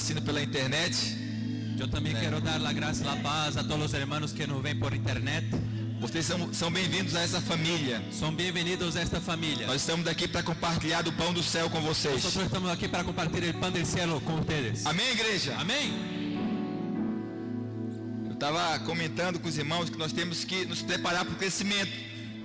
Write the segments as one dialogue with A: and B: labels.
A: assistindo pela internet.
B: Yo también quiero dar la gracia y la paz a todos los hermanos que nos ven por internet.
A: Vocês são bem-vindos a essa família.
B: Son bienvenidos a esta familia.
A: Nós estamos aqui para compartilhar do pão do céu com vocês.
B: Nosotros estamos aquí para compartir el pan del cielo con ustedes.
A: Amém, igreja?
B: Amén.
A: Eu estava comentando com os irmãos que nós temos que nos preparar para o crescimento.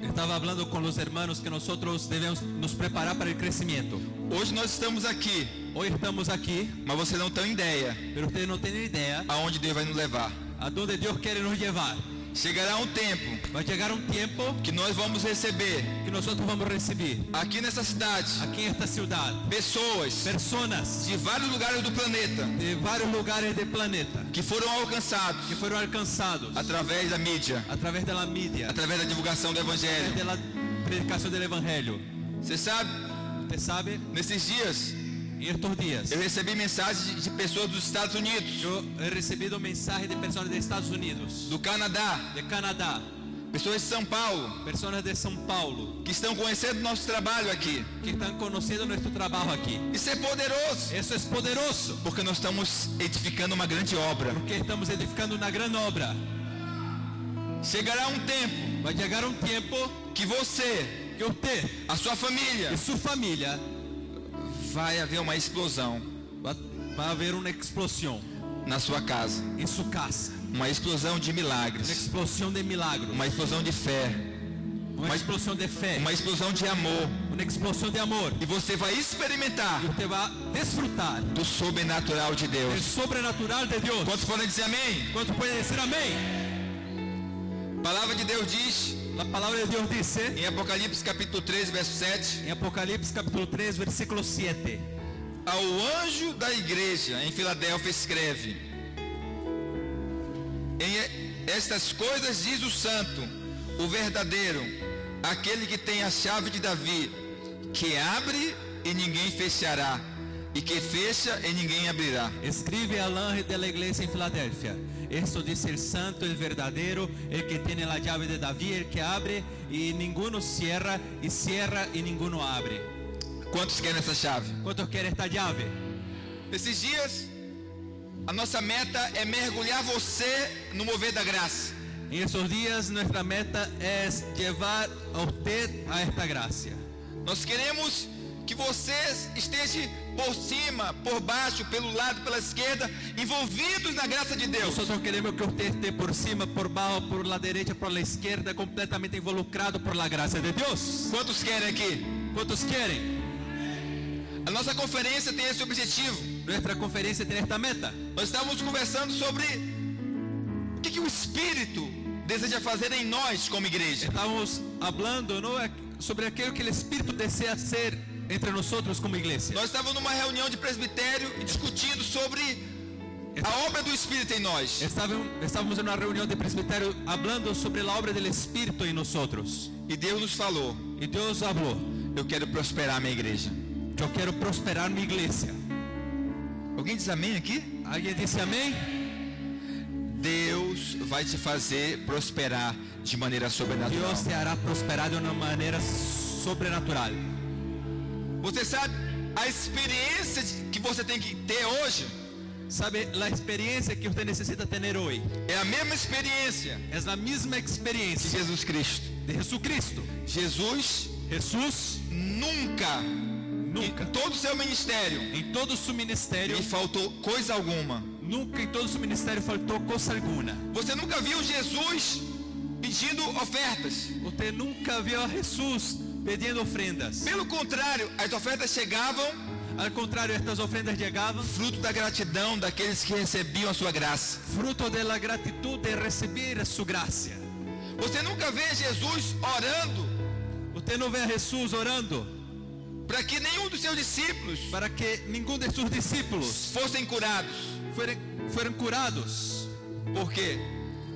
B: Estaba hablando con los hermanos que nosotros debemos nos preparar para el crecimiento.
A: Hoje nós estamos aqui,
B: Hoy estamos aquí,
A: mas você não tem ideia
B: pero ustedes no tienen idea
A: aonde Deus vai nos levar.
B: a dónde Dios quiere nos llevar.
A: Chegará um tempo
B: Va a llegar un tiempo
A: que nós vamos receber
B: que nosotros vamos a recibir
A: aqui nessa cidade
B: aquí en esta ciudad
A: pessoas
B: personas
A: de vários lugares do planeta
B: de varios lugares del planeta
A: que foram alcançados
B: que fueron alcanzados
A: através da mídia,
B: a través de la media,
A: através da divulgação do
B: a través
A: evangelho.
B: de la predicación del evangelio.
A: Você sabe,
B: Usted sabe,
A: nesses dias
B: en estos días
A: eu recebi mensagens de pessoas dos Estados Unidos,
B: yo he recibido mensajes de personas de Estados Unidos,
A: do Canadá,
B: de Canadá,
A: pessoas de São Paulo
B: personas de São Paulo
A: que estão conhecendo nosso trabalho aqui.
B: que están conociendo nuestro trabajo aquí.
A: Isso é poderoso,
B: Eso es poderoso
A: porque nós estamos edificando uma grande obra.
B: porque estamos edificando una gran obra.
A: Chegará um tempo
B: Va a llegar un tiempo
A: que você,
B: que usted
A: a sua família,
B: y su familia
A: vai haver uma explosão
B: va a haber una explosión
A: na sua casa,
B: en su casa,
A: uma explosão de
B: una
A: milagres,
B: explosión de milagros,
A: uma explosão de fé,
B: una explosión de fe,
A: uma explosão de amor,
B: una explosión de amor.
A: e você vai experimentar
B: Y usted va a disfrutar
A: do sobrenatural de
B: del
A: Deus.
B: sobrenatural de Dios.
A: Quantos podem dizer amém?
B: ¿Cuántos pueden decir amén?
A: A palavra de Deus diz
B: La palabra de Dios dice
A: em Apocalipse capítulo 13, verso 7,
B: en Apocalipsis capítulo 3 versículo 7:
A: ao anjo da igreja em Filadélfia escreve: estas coisas diz o santo, o verdadeiro, aquele que tem a chave de Davi, que abre e ninguém fechará, e que fecha e ninguém abrirá.
B: Escribe al ángel de la iglesia en Filadelfia: esto dice el santo, el verdadero, el que tiene la llave de David, el que abre y ninguno cierra, y cierra y ninguno abre.
A: Quantos querem essa chave?
B: ¿Cuántos quieren esta llave?
A: Esses dias, a nossa meta é mergulhar você no mover da graça.
B: En esos días nuestra meta es llevar a usted a esta gracia.
A: Nós queremos que vocês estejam por cima, por baixo, pelo lado, pela esquerda, envolvidos na graça de Deus.
B: Nosotros queremos que usted esté por cima, por bajo, por la derecha, por la izquierda, completamente involucrado por la gracia de Dios.
A: Quantos querem aqui?
B: ¿Cuántos quieren?
A: A nossa conferência tem esse objetivo.
B: Nuestra conferencia tiene esta meta.
A: Nós estamos conversando sobre o que o Espírito deseja fazer em nós como igreja.
B: Estamos hablando, ¿no?, sobre aquello que el Espíritu desea hacer entre nosotros como iglesia.
A: Nós estávamos numa reunião de presbitério e discutindo sobre a obra do Espírito em nós.
B: Estábamos en una reunión de presbiterio hablando sobre la obra del Espíritu en nosotros.
A: E Deus nos falou:
B: Y Dios habló:
A: eu quero prosperar a minha igreja.
B: yo quiero prosperar mi iglesia.
A: Alguém diz amém aqui?
B: ¿Alguien dice amén?
A: Deus vai te fazer prosperar de maneira sobrenatural.
B: Dios te hará prosperar de una manera sobrenatural.
A: Você sabe a experiência que você tem que ter hoje?
B: ¿Sabe? La experiencia que usted necesita tener hoy
A: É a mesma experiência
B: es la misma
A: de
B: experiencia
A: Jesus Cristo.
B: de Jesucristo. Jesús
A: Nunca, em todo o seu ministério,
B: en todo su ministerio,
A: lhe faltou coisa alguma.
B: nunca en todo su ministerio faltó cosa alguna.
A: Você nunca viu Jesus pedindo ofertas.
B: Usted nunca vio a Jesús pidiendo ofrendas.
A: Pelo contrário, as ofertas chegavam
B: Al contrario, estas ofrendas llegaban
A: fruto da gratidão daqueles que recebiam a sua graça.
B: fruto de la gratitud de recibir su gracia.
A: Você nunca vê Jesus orando
B: Usted no ve a Jesús orando
A: para que nenhum dos seus discípulos
B: para que ninguno de sus discípulos
A: fossem curados.
B: fueran curados.
A: Por quê?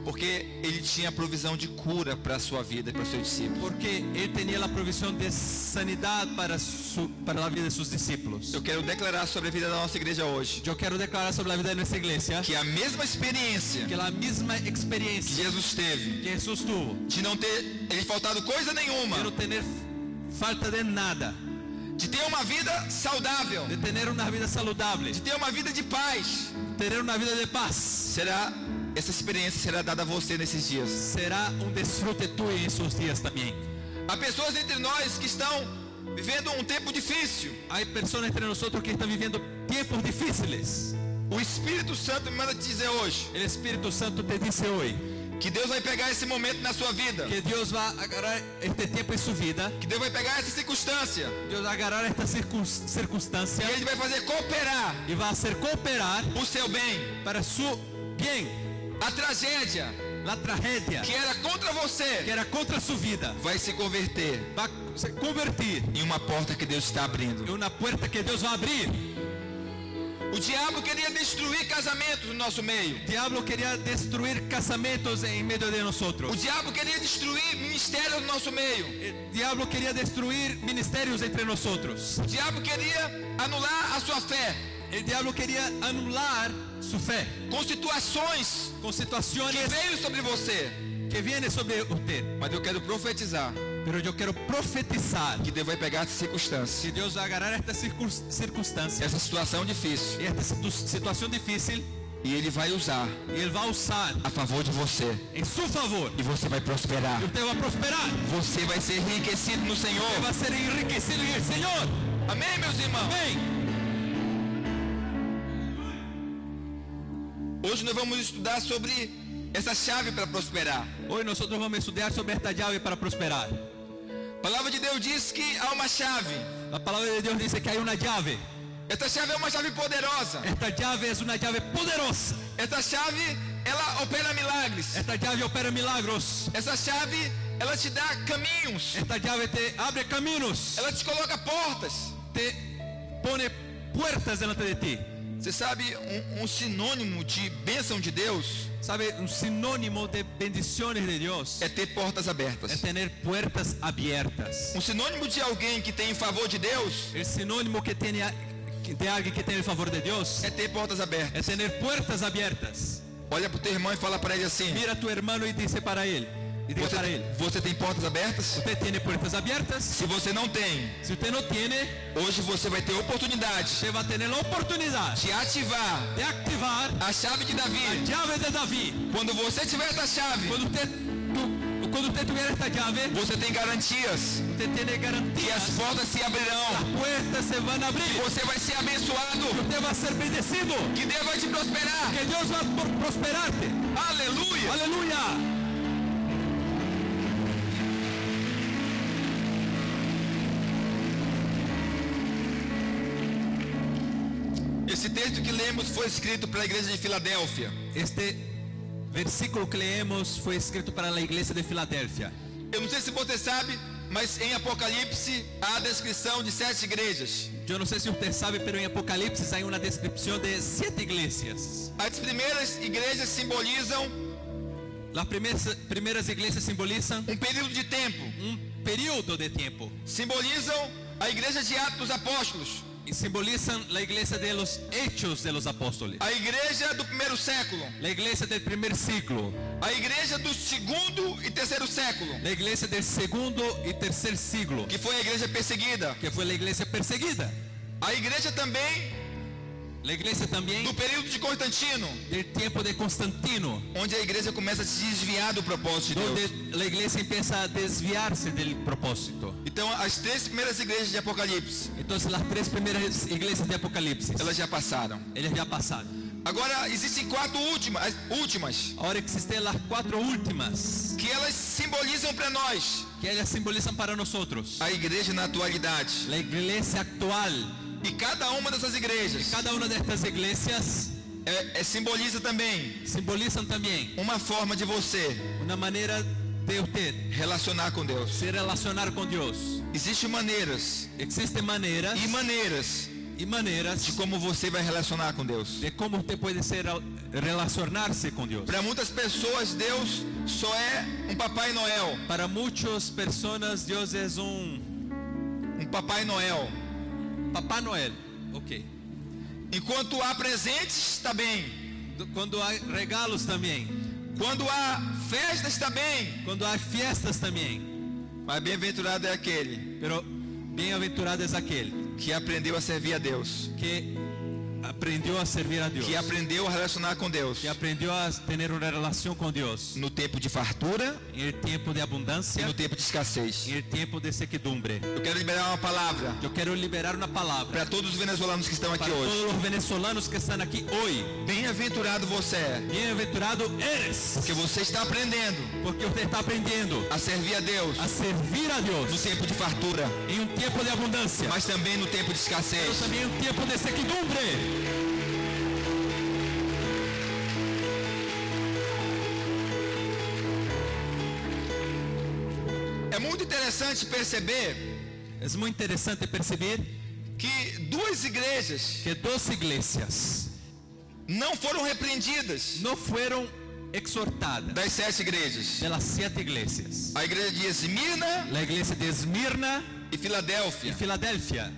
A: Porque ele tinha a provisão de cura para a sua vida e para os seus discípulos.
B: Porque él tenía la provisión de sanidad para la vida de sus discípulos.
A: Eu quero declarar sobre a vida da nossa igreja hoje
B: Yo quiero declarar sobre la vida de nuestra iglesia
A: que a mesma experiência
B: que la misma
A: que
B: experiencia
A: Jesus teve
B: que Jesús tuvo
A: de não ter ele faltado coisa
B: de
A: nenhuma,
B: no tener falta de nada,
A: de ter uma vida saudável,
B: de tener una vida saludable,
A: de ter uma vida de paz,
B: tener una vida de paz.
A: essa experiência será dada a você nesses dias.
B: Será un disfrute tuyo en esos días también.
A: Há pessoas entre nós que estão vivendo um tempo difícil.
B: Hay personas entre nosotros que están viviendo tiempos difíciles.
A: O Espírito Santo me manda te dizer hoje
B: El Espíritu Santo te dice hoy
A: que Deus vai pegar esse momento na sua vida,
B: que Dios va a agarrar este tiempo en su vida,
A: que Deus vai pegar essa circunstância
B: Dios va a agarrar esta circunstancia
A: e Ele vai fazer cooperar
B: y va a hacer cooperar
A: o seu bem.
B: para su bien.
A: A tragédia
B: La tragedia
A: que era contra
B: que
A: você
B: era contra su vida
A: vai se converter
B: va a se convertir
A: em uma porta que Deus está abrindo.
B: en una puerta que Dios va a abrir.
A: O diabo queria destruir casamentos no nosso meio.
B: El diablo quería destruir casamentos en medio de
A: O
B: nosotros.
A: diabo queria destruir ministérios no nosso meio.
B: El diablo quería destruir ministerios entre nosotros.
A: O diabo queria anular a sua fé
B: El diablo quería anular su fe
A: com situações
B: con
A: que
B: situaciones
A: veio sobre você.
B: que vienen sobre usted.
A: Mas eu quero profetizar
B: Pero yo quiero profetizar
A: que Deus vai pegar essa circunstância,
B: que Dios va a agarrar esta circunstancia,
A: essa situação difícil,
B: esta situación difícil,
A: e Ele vai usar
B: y Él va a usar
A: a favor de você.
B: en su favor.
A: E você vai prosperar.
B: Y usted va a prosperar.
A: Você vai ser enriquecido no Senhor.
B: Usted va a ser enriquecido en el Señor.
A: Amém, meus irmãos?
B: Amén.
A: Hoje nós vamos estudar sobre essa chave para prosperar.
B: Hoy nosotros vamos a estudiar sobre esta llave para prosperar.
A: A palavra de Deus diz que há uma chave.
B: La palabra de Dios dice que hay una llave.
A: Esta chave é uma chave poderosa.
B: Esta llave es una llave poderosa.
A: Esta chave, ela opera milagres.
B: Esta llave opera milagros.
A: Essa chave, ela te dá caminhos.
B: Esta llave te abre caminos.
A: Ela te coloca portas.
B: Te pone puertas delante de ti.
A: Você sabe, um sinônimo de bênção de Deus
B: ¿Sabe? Un sinónimo de bendiciones de Dios
A: é ter portas
B: es
A: abertas.
B: tener puertas abiertas.
A: Um sinônimo de alguém que tem em favor de Deus
B: El sinónimo que tiene de alguien que tiene el favor de Dios
A: é ter portas abertas.
B: es tener puertas abiertas.
A: Olha pro teu irmão e fala para ele assim:
B: Mira a tu hermano y dice para él. Y diga para él.
A: você tem portas abertas?
B: ¿Usted tiene puertas abiertas?
A: Se você não tem,
B: Si usted no tiene,
A: hoje você vai ter oportunidade
B: usted va a tener la oportunidad
A: de ativar
B: de activar
A: a chave de
B: la
A: Davi.
B: llave de David.
A: Quando você tiver essa chave,
B: Cuando usted tuviera esta llave,
A: você tem garantias
B: usted tiene
A: que as
B: garantías.
A: portas se abrirão.
B: Las puertas se van a abrir.
A: Você vai ser abençoado.
B: Usted va a ser bendecido.
A: Que Deus vai te prosperar.
B: Que Dios va a prosperarte.
A: Aleluia.
B: Aleluya.
A: Esse texto que lemos foi escrito para a igreja de Filadélfia.
B: Este versículo que leemos fue escrito para la iglesia de Filadelfia.
A: Eu não sei se você sabe, mas em Apocalipse há a descrição de 7 igrejas.
B: Yo no sé si usted sabe, pero en Apocalipsis hay una descripción de 7 iglesias.
A: As primeiras igrejas simbolizam
B: Las primeras iglesias simbolizan
A: período de tempo.
B: un periodo de tiempo.
A: Simbolizam a igreja de Atos dos Apóstolos,
B: Y simbolizan la iglesia de los hechos de los apóstoles.
A: a igreja do primeiro século,
B: La iglesia del primer siglo.
A: a igreja do segundo e terceiro século,
B: La iglesia del segundo y tercer siglo,
A: que foi a igreja perseguida.
B: que fue la iglesia perseguida.
A: A igreja também
B: La iglesia también
A: do período de Constantino,
B: del tiempo de Constantino,
A: onde a igreja começa a se desviar do propósito de Deus.
B: donde la iglesia empieza a desviarse del propósito.
A: Então, as 3 primeiras igrejas de Apocalipse,
B: Entonces las 3 primeras iglesias de Apocalipsis,
A: elas já passaram.
B: ellas ya pasaron.
A: Agora, existem 4 últimas,
B: Ahora existen las 4 últimas,
A: que elas simbolizam para nós
B: que ellas simbolizan para nosotros
A: a igreja na atualidade.
B: la iglesia actual.
A: E cada uma dessas igrejas
B: Cada una de estas iglesias
A: simboliza também
B: simbolizan también
A: uma forma de você
B: una manera de usted
A: relacionar com Deus.
B: se relacionar con Dios.
A: Existem maneiras
B: Existen maneras
A: e maneiras
B: y maneras
A: de como você vai relacionar com Deus.
B: de cómo usted puede relacionarse con Dios.
A: Para muitas pessoas, Deus só é Papai Noel.
B: Para muchas personas Dios es un
A: Papai Noel.
B: Papá Noel. Ok.
A: Enquanto há presentes, está bem.
B: Cuando hay regalos también.
A: Quando há festas, está bem.
B: Cuando hay fiestas también.
A: Mas bem-aventurado é aquele
B: Pero Bem-aventurado es aquel
A: que aprendeu a servir a Deus,
B: que aprendió a servir a Dios,
A: que aprendeu a relacionar com Deus
B: que aprendió a tener una relación con Dios
A: no tempo de fartura
B: en el tiempo de
A: e
B: abundancia
A: no tempo de escassez.
B: y el tiempo de sequedumbre.
A: Eu quero liberar uma palavra
B: Yo quiero liberar una palabra
A: para todos os venezuelanos que estão aqui
B: para
A: hoje.
B: todos los venezolanos que están aquí hoy.
A: Bem-aventurado você é,
B: Bienaventurado eres,
A: porque você está aprendendo
B: porque usted está aprendiendo
A: a servir a Deus
B: a servir a
A: no
B: Dios
A: tempo de fartura,
B: en un tiempo de abundancia,
A: mas também no tempo de
B: pero
A: escassez.
B: también en un tiempo de sequedumbre.
A: É muito interessante perceber
B: Es muy interesante percibir
A: que duas igrejas
B: que dos iglesias
A: não foram repreendidas
B: no fueron exhortadas
A: das 7 igrejas.
B: de las 7 iglesias.
A: A igreja de Esmirna
B: La iglesia de Esmirna
A: e
B: y
A: Filadélfia.
B: Filadelfia.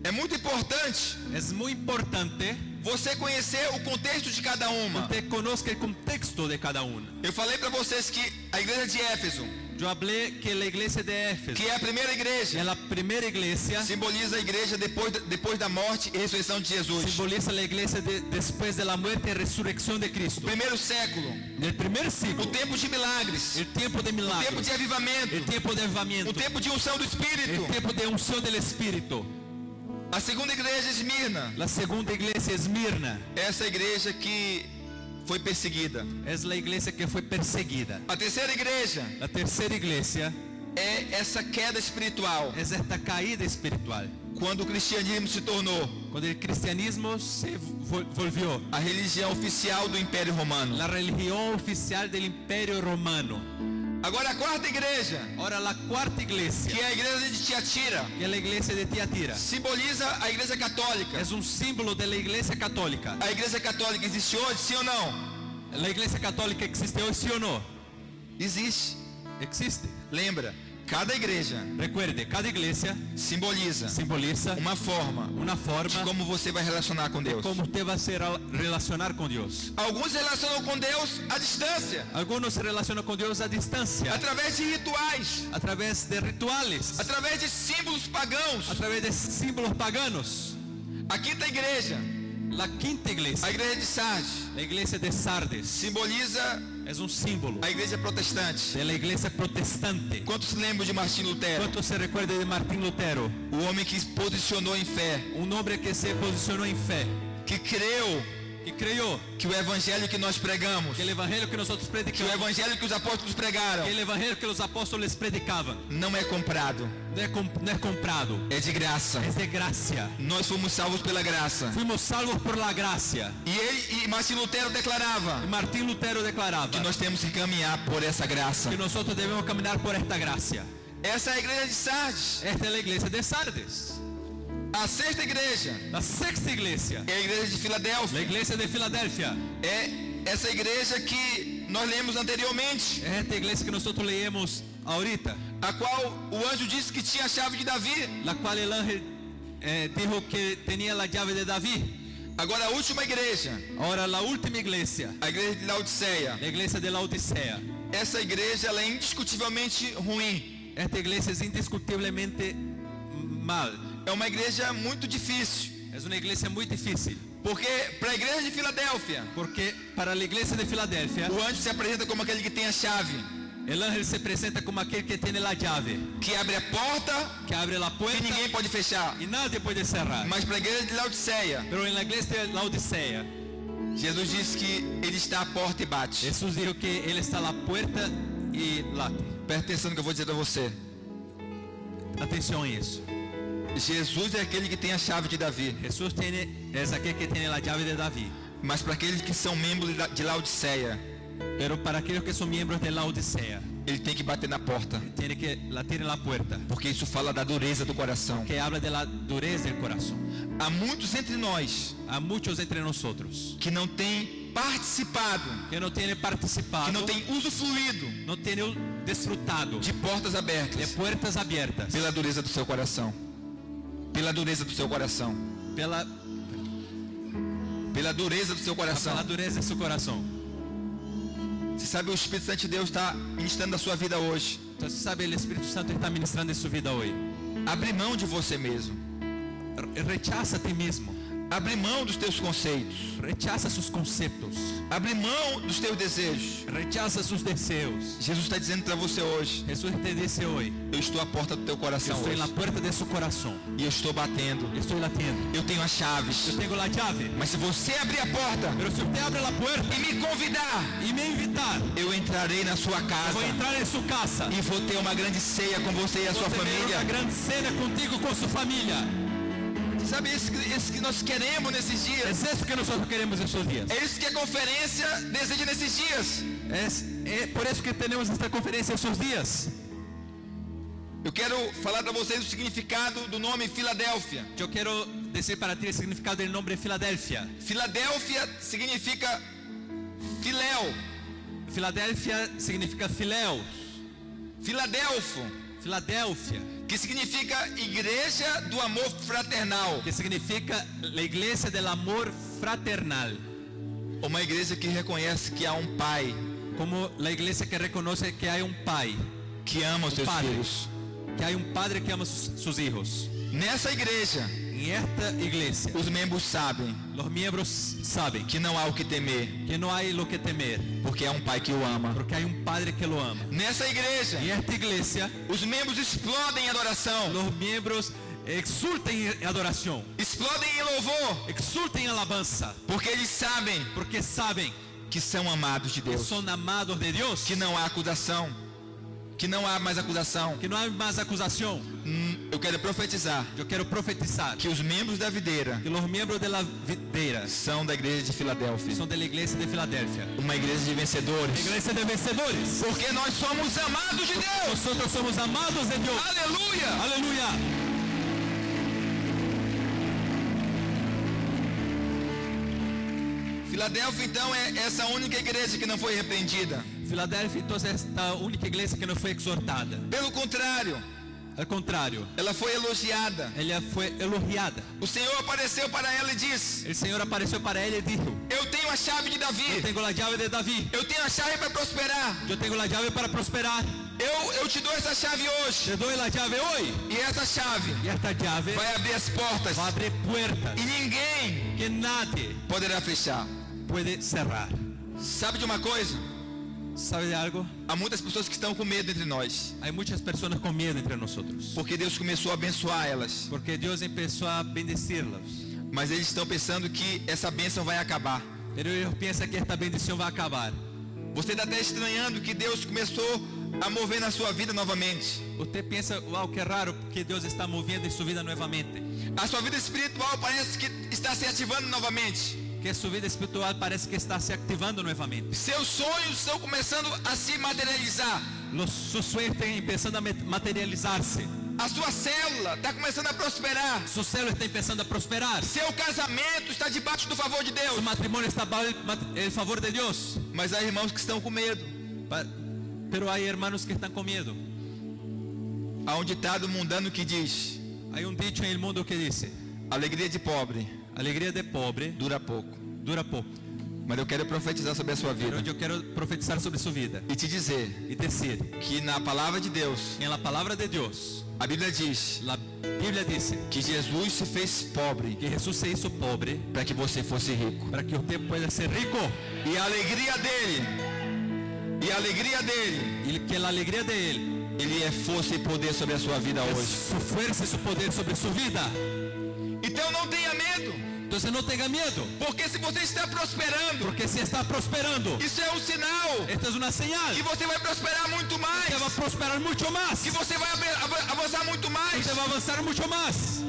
A: É muito importante
B: Es muy importante
A: você conhecer o contexto de cada
B: que
A: uma.
B: usted conozca el contexto de cada una.
A: Eu falei para vocês que a igreja de Éfeso,
B: Yo hablé que la iglesia de Éfeso,
A: que é a primeira
B: que
A: igreja,
B: es la primera iglesia,
A: simboliza a igreja depois da morte e ressurreição de Jesus.
B: simboliza la iglesia después de la muerte y resurrección de Cristo.
A: Primeiro século,
B: El primer siglo,
A: o tempo de milagres,
B: el tiempo de
A: o tempo
B: milagros,
A: de avivamento,
B: el tiempo de avivamiento,
A: o tempo de unção do Espírito.
B: el tiempo de unción del Espíritu.
A: A segunda igreja, Esmirna,
B: La segunda iglesia, Esmirna,
A: essa igreja que foi perseguida.
B: es la iglesia que fue perseguida.
A: A terceira igreja
B: La tercera iglesia
A: é essa queda espiritual,
B: es esta caída espiritual.
A: quando o cristianismo se tornou
B: Cuando el cristianismo se volvió
A: a religião oficial do Império Romano.
B: la religión oficial del Imperio Romano.
A: Agora a quarta igreja,
B: Ahora la cuarta iglesia,
A: que é a igreja de Tiatira,
B: que es la iglesia de Tiatira,
A: simboliza a igreja católica.
B: es un símbolo de la iglesia católica.
A: A igreja católica existe hoje, sim ou não?
B: ¿La iglesia católica existe hoy, sí o no?
A: Existe.
B: Existe.
A: Lembra, cada igreja
B: Recuerde, cada iglesia
A: simboliza
B: simboliza
A: uma forma
B: una
A: de
B: forma
A: como você vai relacionar com Deus.
B: como usted va a se relacionar con Dios.
A: Alguns se relacionam com Deus à distância,
B: Algunos se relacionan con Dios a distancia,
A: através de rituais,
B: a través de rituales,
A: através de símbolos pagãos.
B: a través de símbolos paganos.
A: A quinta igreja,
B: La quinta
A: a
B: iglesia,
A: igreja de Sardes,
B: la iglesia de Sardes,
A: simboliza
B: es un símbolo
A: a igreja protestante.
B: de la iglesia protestante.
A: Quantos se lembram de Martinho Lutero?
B: ¿Cuánto se recuerda de Martín Lutero?
A: O homem que se posicionou em fé,
B: Un hombre que se posicionó en fe,
A: que creu
B: que creyó
A: que o evangelho que nós pregamos,
B: que el evangelio que nosotros
A: que o
B: predicamos,
A: evangelho que os apóstolos pregaram,
B: que el evangelio que los apóstoles predicaban,
A: não é comprado,
B: no es comprado,
A: é de graça.
B: es de gracia.
A: Nós fomos salvos pela graça.
B: Fuimos salvos por la gracia.
A: E Martinho Lutero declarava
B: Martín Lutero declaraba
A: que nós temos que caminhar por essa graça.
B: que nosotros debemos caminar por esta gracia.
A: Essa é a igreja de Sardes.
B: Esta es la iglesia de Sardes.
A: A sexta igreja
B: La sexta iglesia,
A: é a igreja de
B: la
A: Filadélfia.
B: iglesia de Filadelfia,
A: É essa igreja que nós lemos anteriormente,
B: es esta iglesia que nosotros leemos ahorita,
A: a qual o anjo disse que tinha a chave de Davi.
B: la cual el ángel dijo que tenía la llave de David.
A: Agora a última igreja,
B: Ahora la última iglesia,
A: a igreja de Laodiceia.
B: la iglesia de la Odisea.
A: Essa igreja ela é indiscutivelmente ruim.
B: Esta iglesia es indiscutiblemente mal.
A: É uma igreja muito difícil,
B: Es una iglesia muy difícil,
A: porque para a igreja de Filadélfia,
B: porque para la iglesia de Filadelfia,
A: o anjo se apresenta como aquele que tem a chave,
B: el ángel se presenta como aquel que tiene la llave,
A: que abre a porta
B: que abre la
A: que
B: puerta
A: ninguém pode fechar.
B: y nadie puede cerrar.
A: Mas para a igreja de Laodiceia,
B: Pero en la iglesia de la Odisea,
A: Jesus disse que ele está à porta e bate.
B: Jesús dijo que Él está a la puerta y late.
A: Presta atenção no que eu vou dizer para você.
B: Atención en eso.
A: Jesus é aquele que tem a chave de Davi,
B: Jesús es aquel que tiene la llave de David.
A: mas para aqueles que são membros de Laodiceia,
B: Pero para aquellos que son miembros de la Odisea,
A: ele tem que bater na porta,
B: tiene que latir en la puerta,
A: porque isso fala da dureza do coração.
B: que habla de la dureza del corazón.
A: Há muitos entre nós
B: A muchos entre nosotros
A: que não têm participado,
B: que no tienen participado,
A: que não têm usufruído
B: no tienen disfrutado
A: de portas
B: de
A: abertas
B: puertas abiertas
A: pela dureza do seu coração. Pela dureza do seu coração.
B: pela
A: Pela dureza do seu coração.
B: la dureza de su corazón.
A: Você sabe, o Espírito Santo de Deus está ministrando a sua vida hoje.
B: Entonces, sabe, el Espíritu Santo está ministrando en su vida hoy.
A: Abre mão de você mesmo.
B: Rechaza a ti mismo.
A: Abre mão dos teus conceitos.
B: Rechaza sus conceptos.
A: Abre mão dos teus desejos.
B: Rechaza sus deseos.
A: Jesus está dizendo para você hoje:
B: Jesús te dice hoy,
A: eu estou à porta do teu
B: yo
A: coração
B: estoy en la
A: hoje.
B: puerta de su corazón.
A: E eu estou batendo.
B: Estoy latiendo.
A: Eu tenho as chaves.
B: Yo tengo la llave.
A: Mas se você abrir a porta
B: Pero si usted abre la puerta
A: e me convidar,
B: y me invitar,
A: eu entrarei na sua casa
B: voy a entrar en su casa.
A: e vou ter uma grande ceia com você e a
B: Vou
A: sua
B: tener
A: família.
B: una gran cena contigo, con su familia.
A: Sabe isso que nós queremos nesses dias?
B: Es eso que nosotros queremos estos días.
A: É isso que a conferência deseja nesses dias.
B: Es por eso que tenemos esta conferencia estos días.
A: Eu quero falar para vocês o significado do nome Filadélfia.
B: Yo quiero decir para ti el significado del nombre Filadelfia.
A: Filadélfia significa filéu.
B: Filadelfia significa filéu.
A: Filadelfo,
B: Filadelfia,
A: que significa igreja do amor fraternal.
B: que significa la iglesia del amor fraternal.
A: Uma igreja que reconhece que há um pai
B: Como la iglesia que reconoce que hay un pai,
A: que ama os seus
B: Padre.
A: filhos.
B: que hay un padre que ama sus hijos.
A: Nessa igreja,
B: En esta iglesia,
A: os membros sabem
B: los miembros saben
A: que não há o que temer,
B: que no hay lo que temer,
A: porque há um pai que o ama.
B: porque hay un padre que lo ama.
A: Nessa igreja,
B: En esta iglesia,
A: os membros explodem em adoração,
B: los miembros exulten en adoración,
A: explodem em louvor,
B: exulten en alabanza,
A: porque eles sabem
B: porque saben
A: que são amados de
B: que
A: Deus,
B: son amados de Dios,
A: que não há acusação, que não há mais acusação.
B: que no hay más acusación.
A: Eu quero profetizar
B: Yo quiero profetizar
A: que os membros da videira
B: que los miembros de la videira
A: são da igreja de Filadélfia,
B: son de la iglesia de Filadelfia,
A: uma igreja de vencedores,
B: iglesia de vencedores,
A: porque nós somos amados de Deus.
B: nosotros somos amados de Dios.
A: Aleluia!
B: Aleluya.
A: Filadélfia então é essa única igreja que não foi repreendida.
B: Filadelfia entonces es esta única iglesia que no fue exhortada.
A: Pelo contrário,
B: Al contrario,
A: ela foi elogiada.
B: ella fue elogiada.
A: O Senhor apareceu para ela e disse:
B: El Señor apareció para ella y dijo,
A: eu tenho a chave de
B: yo
A: Davi,
B: tengo la llave de David,
A: eu tenho a chave para prosperar.
B: yo tengo la llave para prosperar,
A: Eu te dou essa chave hoje,
B: te doy la llave hoy.
A: e essa chave
B: Y esta llave
A: vai abrir as portas
B: va a abrir puertas
A: e ninguém
B: que nadie
A: poderá fechar.
B: puede cerrar.
A: Sabe de uma coisa?
B: ¿Sabe de algo?
A: Há muitas pessoas que estão com medo entre nós,
B: Hay muchas personas con miedo entre nosotros,
A: porque Deus começou a abençoar elas,
B: porque Dios empezó a bendecirlos,
A: mas eles estão pensando que essa bênção vai acabar.
B: pero ellos piensan que esta bendición va a acabar.
A: Você está até estranhando que Deus começou a mover na sua vida novamente.
B: Usted piensa, wow, qué raro que Dios está moviendo en su vida nuevamente,
A: A sua vida espiritual parece que está se ativando novamente.
B: que su vida espiritual parece que está se activando nuevamente.
A: Seus sonhos estão começando a se materializar.
B: Sus sueños están empezando a materializarse.
A: A sua célula está começando a prosperar.
B: Su celo está empezando a prosperar.
A: Seu casamento está debaixo do favor de Deus.
B: Su matrimonio está bajo el favor de Dios.
A: Mas há irmãos que estão com medo.
B: Pero hay hermanos que están con miedo.
A: Há um ditado mundano que diz:
B: Hay un dicho en el mundo que dice,
A: alegria de pobre
B: alegría de pobre
A: dura pouco.
B: dura poco.
A: Mas eu quero profetizar sobre a sua
B: Pero
A: vida
B: yo quiero profetizar sobre su vida
A: e te dizer
B: y decir,
A: que na palavra de Deus,
B: en la palabra de Dios,
A: a Bíblia diz
B: la Biblia dice
A: que Jesus se fez pobre
B: que Jesús se hizo pobre
A: para que você fosse rico.
B: para que usted pueda ser rico,
A: E a alegria dele,
B: y que la alegría de Él
A: ele é força e poder sobre a sua vida
B: es
A: hoje.
B: su fuerza y su poder sobre su vida.
A: Então não tenha medo,
B: Entonces no tenga miedo,
A: porque se você está prosperando,
B: porque si está prosperando,
A: isso é um sinal
B: esta es una señal
A: que você vai prosperar muito mais,
B: que va a prosperar mucho más,
A: que você vai avançar muito mais.
B: usted va a avanzar mucho más.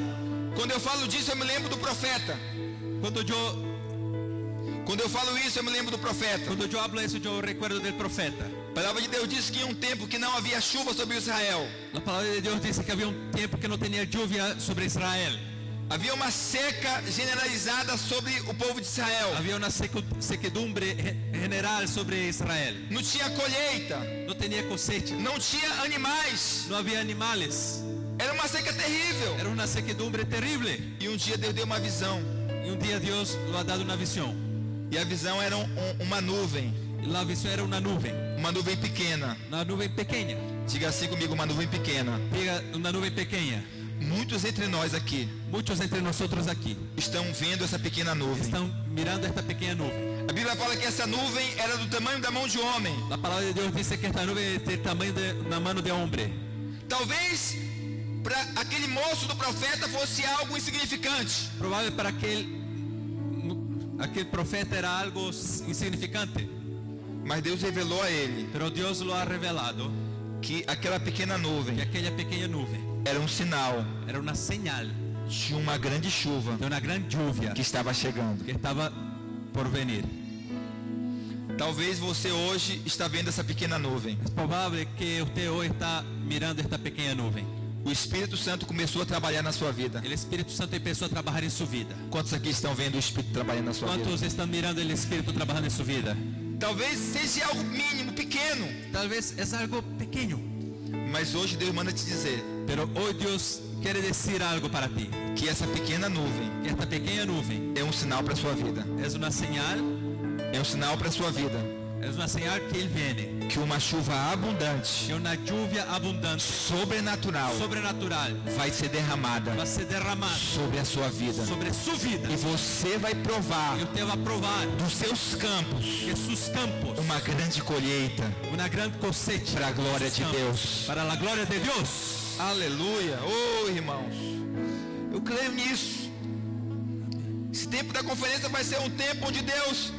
A: Quando eu falo disso, eu me lembro do profeta. Quando eu falo isso, eu me lembro do profeta.
B: Cuando yo hablo eso, yo recuerdo del profeta.
A: A palavra de Deus diz que em um tempo que não havia chuva sobre Israel,
B: La palabra de Dios dice que había un tiempo que no tenía lluvia sobre Israel.
A: havia uma seca generalizada sobre o povo de Israel.
B: Había una sequedumbre general sobre Israel.
A: Não tinha colheita,
B: No tenía cosecha,
A: não tinha animais.
B: no había animales.
A: Era uma seca terrível.
B: Era una sequedumbre terrible.
A: E um dia Deus deu uma visão.
B: Y un día Dios lo ha dado una visión.
A: E a visão era uma nuvem.
B: Y la visión era una nuvem
A: pequena.
B: pequeña.
A: Diga assim comigo, uma nuvem pequena.
B: Diga, una nube pequeña.
A: Muitos entre nós aqui
B: muchos entre nosotros aquí
A: estão vendo essa pequena nuvem.
B: están mirando esta pequeña nube.
A: A Bíblia fala que essa nuvem era do tamanho da mão de homem.
B: La palabra de Dios dice que esta nube es del tamaño de una mano de hombre.
A: Talvez para aquele moço do profeta fosse algo insignificante.
B: Probable para aquel profeta era algo insignificante,
A: Mas Deus revelou a ele
B: pero Dios lo ha revelado
A: que aquela pequena
B: que
A: nuvem
B: aquella pequeña nube
A: era um sinal
B: era una señal
A: de uma grande chuva
B: de una gran lluvia
A: que estava chegando.
B: que estaba por venir.
A: Talvez você hoje está vendo essa pequena nuvem.
B: Es probable que usted hoy está mirando esta pequeña nube.
A: O Espírito Santo começou a trabalhar na sua vida.
B: El Espíritu Santo empezó a trabajar en su vida.
A: Quantos aqui estão vendo o Espírito trabalhando na sua vida?
B: ¿Cuántos están mirando el Espíritu trabajando en su vida?
A: Talvez seja algo mínimo, pequeno,
B: Tal vez es algo pequeño,
A: mas hoje Deus manda te dizer
B: pero hoy Dios quiere decir algo para ti.
A: que essa pequena nuvem
B: Que esta pequeña nube
A: é um sinal para sua vida.
B: es una señal
A: para sua vida
B: que Él viene.
A: que uma chuva abundante,
B: Que una lluvia abundante,
A: sobrenatural,
B: sobrenatural,
A: vai ser derramada
B: va a ser derramada
A: sobre a sua vida.
B: sobre su vida.
A: E você vai provar
B: Y usted va a probar
A: dos seus campos
B: que sus campos,
A: uma grande colheita
B: una gran cosecha
A: para a glória
B: sus
A: de
B: campos,
A: Deus.
B: para la gloria de Dios.
A: Aleluia! Oh, irmãos, eu creio nisso. Esse tempo da conferência vai ser um tempo onde Deus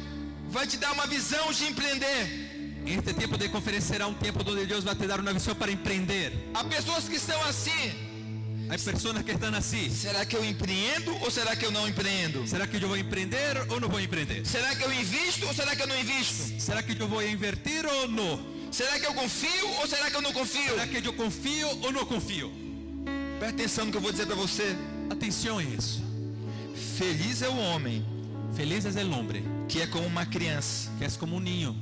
A: vai te dar uma visão de empreender.
B: Este tiempo de conferencia será un tiempo donde Dios va a te dar una visión para emprender.
A: Há pessoas que estão assim:
B: Hay personas que están así.
A: será que eu empreendo ou será que eu não empreendo?
B: ¿Será que yo voy a emprender o no voy a emprender?
A: Será que eu invisto ou será que eu não invisto?
B: ¿Será que yo voy a invertir o no?
A: Será que eu confio ou será que eu não confio?
B: ¿Será que yo confío o no confío?
A: Presta atenção no que eu vou dizer para você.
B: Atención en eso.
A: Feliz é o homem
B: Feliz es el hombre
A: que é como uma criança.
B: que es como un niño.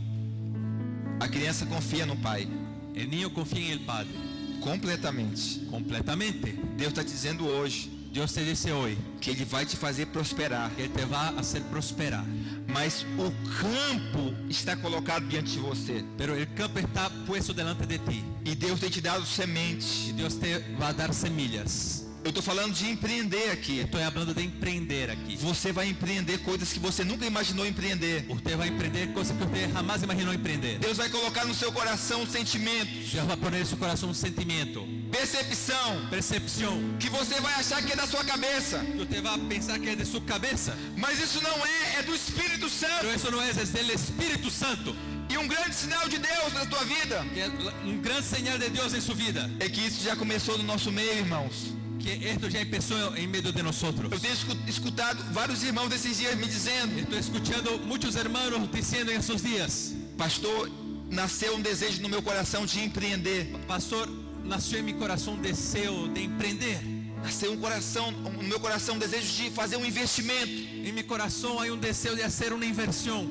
A: A criança confia no pai
B: El niño confía en el Padre
A: completamente.
B: completamente.
A: Deus está te dizendo hoje
B: Dios te dice hoy
A: que Ele vai te fazer prosperar.
B: que Él te va a hacer prosperar.
A: Mas o campo está colocado diante de você.
B: Pero el campo está puesto delante de ti.
A: E Deus tem te dado
B: Y
A: semente.
B: Dios te va a dar semillas.
A: Eu estou falando de empreender aqui.
B: Estoy hablando de emprender aquí.
A: Você vai empreender coisas que você nunca imaginou empreender.
B: Usted va a emprender cosas que usted jamás imaginó emprender.
A: Deus vai colocar no seu coração sentimentos,
B: Dios va a poner en su corazón un sentimiento,
A: percepção,
B: percepción,
A: que você vai achar que é da sua cabeça.
B: que usted va a pensar que es de su cabeza.
A: Mas isso não é do Espírito
B: Pero
A: Santo.
B: eso no es del Espíritu Santo.
A: E um grande sinal de Deus na tua vida
B: Que es un gran señal de Dios en su vida.
A: é que isso já começou no nosso meio, irmãos.
B: Que esto ya empezó en medio de nosotros.
A: Eu tenho escutado vários irmãos desses dias me dizendo:
B: Estoy escuchando muchos hermanos diciendo en esos días:
A: pastor, nasceu um desejo no meu coração de empreender.
B: pastor, nació en mi corazón un deseo de emprender.
A: Nasceu no meu coração um desejo de fazer um investimento.
B: En mi corazón hay un deseo de hacer una inversión.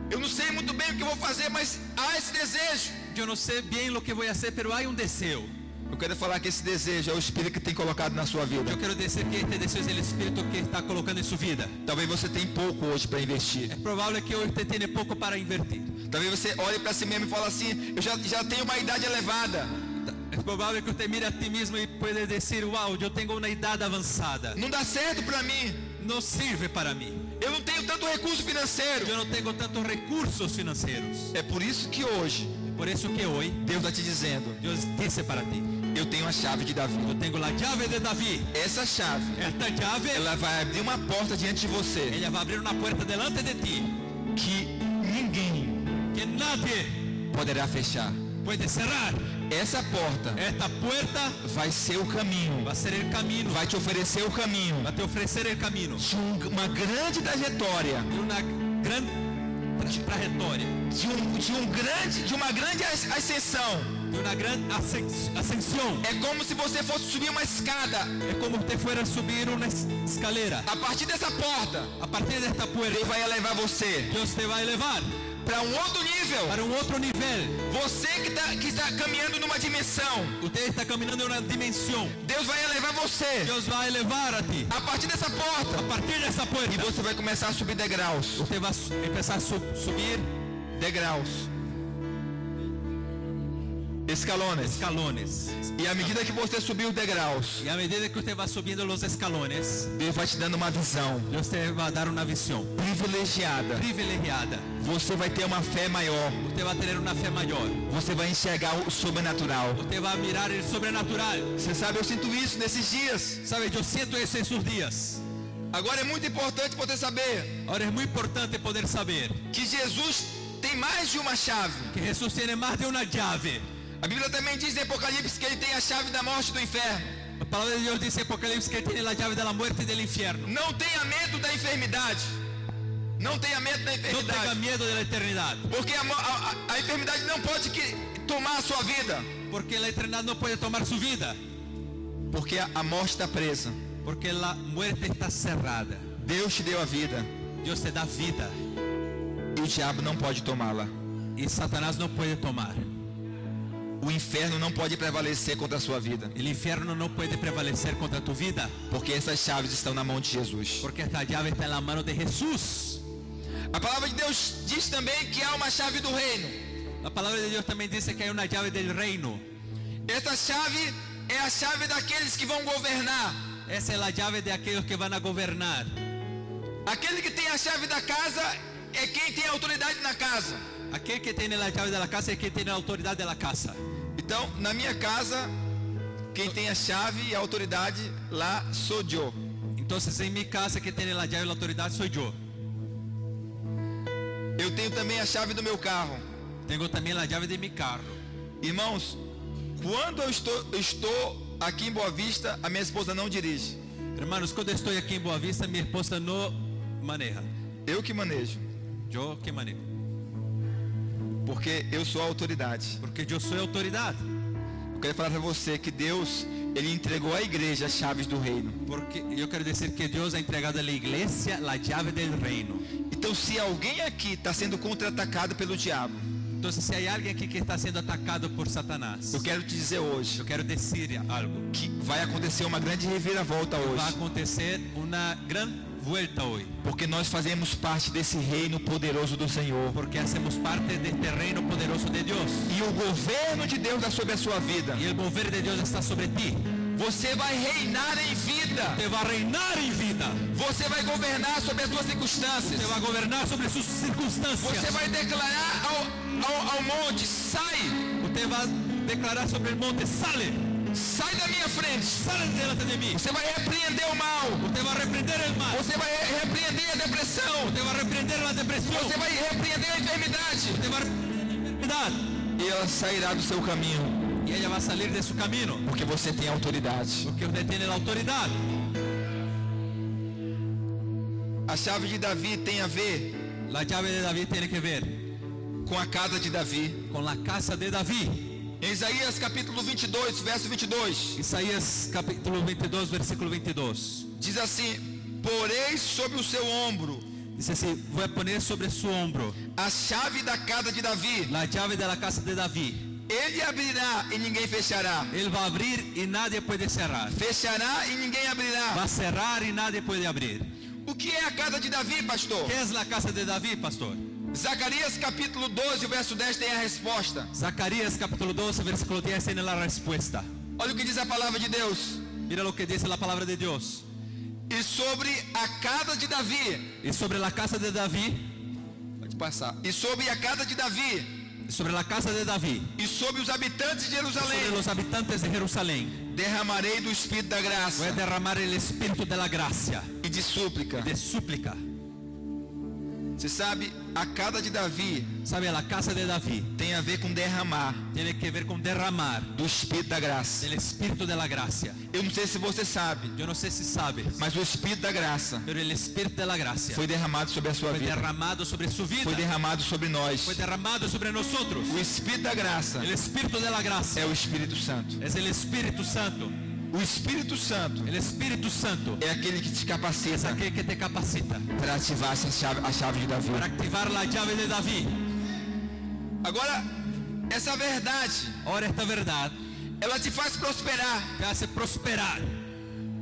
A: Eu não sei muito bem o que eu vou fazer, mas há esse desejo.
B: Yo no sé bien lo que voy a hacer, pero hay un deseo.
A: Eu quero falar que esse desejo é o Espírito que tem colocado na sua vida.
B: Yo quiero decir que este deseo es el Espíritu que está colocando en su vida.
A: Talvez você tenha pouco hoje para investir.
B: Es probable que hoy usted tiene poco para invertir.
A: Talvez você olhe para si mesmo e fale assim: eu já tenho uma idade elevada.
B: Es probable que usted mire a ti mismo y puede decir: wow, yo tengo una edad avanzada.
A: Não dá certo para mim.
B: No sirve para mí.
A: Eu não tenho tanto recurso financeiro.
B: Yo no tengo tantos recursos financieros.
A: É por isso que hoje
B: Por eso que hoy
A: Deus está te dizendo:
B: Dios dice para ti:
A: eu tenho a chave de Davi.
B: yo tengo la llave de David.
A: Essa chave,
B: Esta llave,
A: ela vai abrir uma porta diante de você
B: ella va a abrir una puerta delante de ti
A: que ninguém
B: que nadie
A: poderá fechar.
B: puede cerrar.
A: Essa porta
B: Esta puerta
A: vai ser o caminho,
B: va a ser el camino,
A: vai te oferecer o caminho
B: va a te ofrecer el camino
A: de uma grande trajetória,
B: de una gran trayectoria,
A: de uma grande ascensão.
B: de una gran ascensión.
A: É como se você fosse subir uma escada.
B: Es como usted fuera a subir una escalera.
A: A partir dessa porta,
B: A partir de esta puerta,
A: Deus vai elevar você
B: Dios te va a elevar
A: para um outro nível.
B: para un otro nivel.
A: Você que está caminhando numa dimensão,
B: Usted está caminando en una dimensión.
A: Deus vai elevar você
B: Dios va a elevar a ti.
A: a partir dessa porta.
B: A partir de esa
A: E
B: puerta,
A: você vai começar a subir degraus.
B: usted va a empezar a subir.
A: Degraus. escalones.
B: escalones.
A: E à medida que você subir os degraus,
B: Y a medida que usted va subiendo los escalones,
A: Deus vai te dando uma visão
B: Dios te va a dar una visión
A: privilegiada.
B: privilegiada.
A: Você vai ter uma fé maior.
B: Usted va a tener una fe mayor.
A: Você vai enxergar o sobrenatural.
B: Usted va a mirar el sobrenatural.
A: Você sabe, eu sinto isso nesses dias.
B: ¿Sabe? Yo siento eso estos días.
A: Agora é muito importante você saber
B: Ahora es muy importante poder saber
A: que Jesus tem mais de uma chave.
B: que Jesús tiene más de una llave.
A: A Bíblia também diz em Apocalipse que ele tem a chave da morte e do inferno.
B: La palabra de Dios dice en Apocalipsis que él tiene la llave de la muerte y del infierno.
A: Não tenha medo da enfermidade. Não tenha medo da
B: No tenga
A: enfermidade.
B: miedo de la eternidad,
A: Porque a enfermidade não pode tomar a sua vida.
B: porque la eternidad no puede tomar su vida,
A: Porque a morte está presa.
B: porque la muerte está cerrada.
A: Deus te deu a vida.
B: Dios te da vida
A: E o diabo não pode tomá-la.
B: y Satanás no puede tomar.
A: O inferno não pode prevalecer contra a sua vida.
B: El infierno no puede prevalecer contra tu vida,
A: Porque essas chaves estão na mão de Jesus.
B: porque esta llave está en la mano de Jesús.
A: A palavra de Deus diz também que há uma chave do reino.
B: La palabra de Dios también dice que hay una llave del reino.
A: Esta chave é a chave daqueles que vão governar.
B: Esa es la llave de aquellos que van a gobernar.
A: Aquele que tem a chave da casa é quem tem autoridade na casa.
B: Aquel que tiene la llave de la casa es quien tiene la autoridad de la casa.
A: Então, na minha casa, quem tem a chave e a autoridade lá sou eu.
B: Entonces en mi casa quien tiene la llave y la autoridad soy yo.
A: Eu tenho também a chave do meu carro.
B: Tengo también la llave de mi carro.
A: Irmãos, quando eu estou aqui em Boa Vista, a minha esposa não dirige.
B: Hermanos, cuando estoy aquí en Boa Vista, mi esposa no maneja.
A: Eu que manejo.
B: Yo que manejo.
A: Porque eu sou a autoridade.
B: Porque yo soy autoridad.
A: Eu quero falar para você que Deus, Ele entregou à igreja as chaves do reino.
B: Porque yo quiero decir que Dios ha entregado a la iglesia la llave del reino.
A: Então, se alguém aqui está sendo contra-atacado pelo diabo,
B: Entonces, si hay alguien aquí que está siendo atacado por Satanás,
A: eu quero te dizer hoje
B: yo quiero decir algo.
A: que vai acontecer uma grande reviravolta
B: Va a
A: hoje.
B: acontecer una gran vuelta hoy.
A: Porque nós fazemos parte desse reino poderoso do Senhor.
B: Porque hacemos parte de este reino poderoso de Dios.
A: E o governo de Deus está sobre a sua vida.
B: Y el mover de Dios está sobre ti.
A: Você vai reinar em vida.
B: Te va a reinar en vida.
A: Você vai governar sobre as suas circunstâncias.
B: Te va a gobernar sobre sus circunstancias.
A: Você vai declarar ao monte: sai,
B: Usted va a declarar sobre el monte, sale,
A: sai da minha frente.
B: sale delante de mí.
A: Você vai repreender o mal.
B: Usted va a reprender el mal.
A: Você vai repreender a depressão.
B: Usted va a reprender la depresión.
A: Você vai repreender a enfermidade.
B: Usted va a reprender la enfermedad.
A: E ela sairá do seu caminho.
B: Y ella va a salir de su camino.
A: Porque você tem autoridade.
B: Porque usted tiene la autoridad.
A: A chave de Davi tem a ver
B: La llave de David tiene que ver
A: com a casa de Davi.
B: con la casa de David.
A: Em Isaías capítulo 22, verso 22,
B: Isaías capítulo 22, versículo 22.
A: diz assim: porei sobre o seu ombro
B: Dice así: voy a poner sobre su hombro
A: a chave da casa de Davi.
B: la llave de la casa de David.
A: Ele abrirá e ninguém fechará.
B: Él va a abrir y nadie puede cerrar.
A: Fechará e ninguém
B: Va
A: abrirá.
B: a cerrar y nadie puede abrir.
A: O que é a casa de Davi, pastor?
B: ¿Qué es la casa de David, pastor?
A: Zacarias capítulo 12, verso 10 tem a resposta.
B: Zacarías capítulo 12, versículo 10 tiene la respuesta.
A: Olha o que diz a palavra de Deus.
B: Mira lo que dice la palabra de Dios.
A: E sobre a casa de Davi,
B: Y sobre la casa de David,
A: pode passar. E sobre a casa de Davi,
B: sobre la casa de David,
A: e sobre os habitantes de
B: sobre
A: Jerusalém,
B: los habitantes de Jerusalén,
A: derramarei do Espírito da
B: voy a
A: graça
B: derramar el espíritu de la gracia,
A: e de súplica.
B: de súplica.
A: Você sabe, a casa de Davi
B: ¿Sabe? La casa de David
A: tem a ver com derramar
B: tiene que ver con derramar
A: do Espírito da graça.
B: el espíritu de la gracia.
A: Eu não sei se você sabe,
B: Yo no sé si sabes,
A: mas o Espírito da graça
B: pero el espíritu de la gracia
A: foi derramado sobre a sua
B: fue
A: vida.
B: derramado sobre su vida,
A: Foi derramado sobre nós.
B: fue derramado sobre nosotros.
A: O Espírito da graça
B: El espíritu de la gracia
A: é o Espírito Santo.
B: es el Espíritu Santo.
A: O Espírito Santo
B: El Espíritu Santo
A: é aquele que te
B: es
A: capacita
B: aquel que te capacita
A: para ativar a chave de Davi.
B: para activar la llave de David.
A: Agora, essa verdade,
B: Ahora esta verdad
A: ela te faz prosperar.
B: te hace prosperar.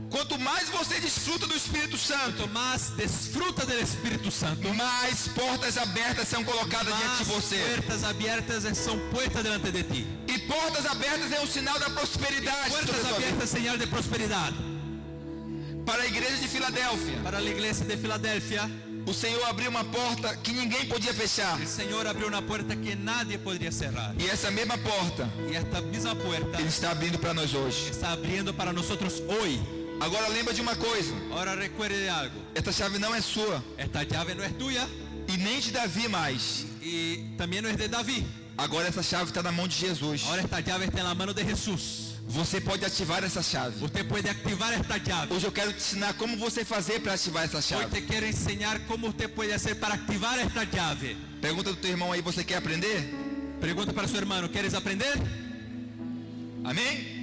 A: Quanto mais você desfruta do Espírito Santo,
B: Cuanto más disfruta del Espíritu Santo,
A: mais portas abertas são colocadas diante
B: más
A: de você.
B: puertas abiertas son puestas delante de ti.
A: E portas abertas é um sinal da prosperidade sobre a
B: Puertas
A: sua vida.
B: abiertas, señal de prosperidad.
A: Para a igreja de Filadélfia,
B: Para la iglesia de Filadelfia,
A: o Senhor abriu uma porta que ninguém podia fechar.
B: el Señor abrió una puerta que nadie podría cerrar.
A: E essa mesma porta
B: Y esta misma puerta
A: Ele está abrindo para nós hoje.
B: está abriendo para nosotros hoy.
A: Agora lembra de uma coisa:
B: Ahora recuerde de algo.
A: esta chave não é sua
B: Esta llave no es tuya
A: e nem de Davi mais.
B: y también no es de David.
A: Agora essa chave está na mão de Jesus.
B: Ahora esta llave está en la mano de Jesús.
A: Você pode ativar essa chave.
B: Usted puede activar esta llave.
A: Hoje eu quero te ensinar como você fazer para ativar essa
B: Hoy
A: chave.
B: te quiero enseñar cómo usted puede hacer para activar esta llave.
A: Pergunta do teu irmão aí: você quer aprender?
B: Pregunta para su hermano, ¿quieres aprender?
A: Amém?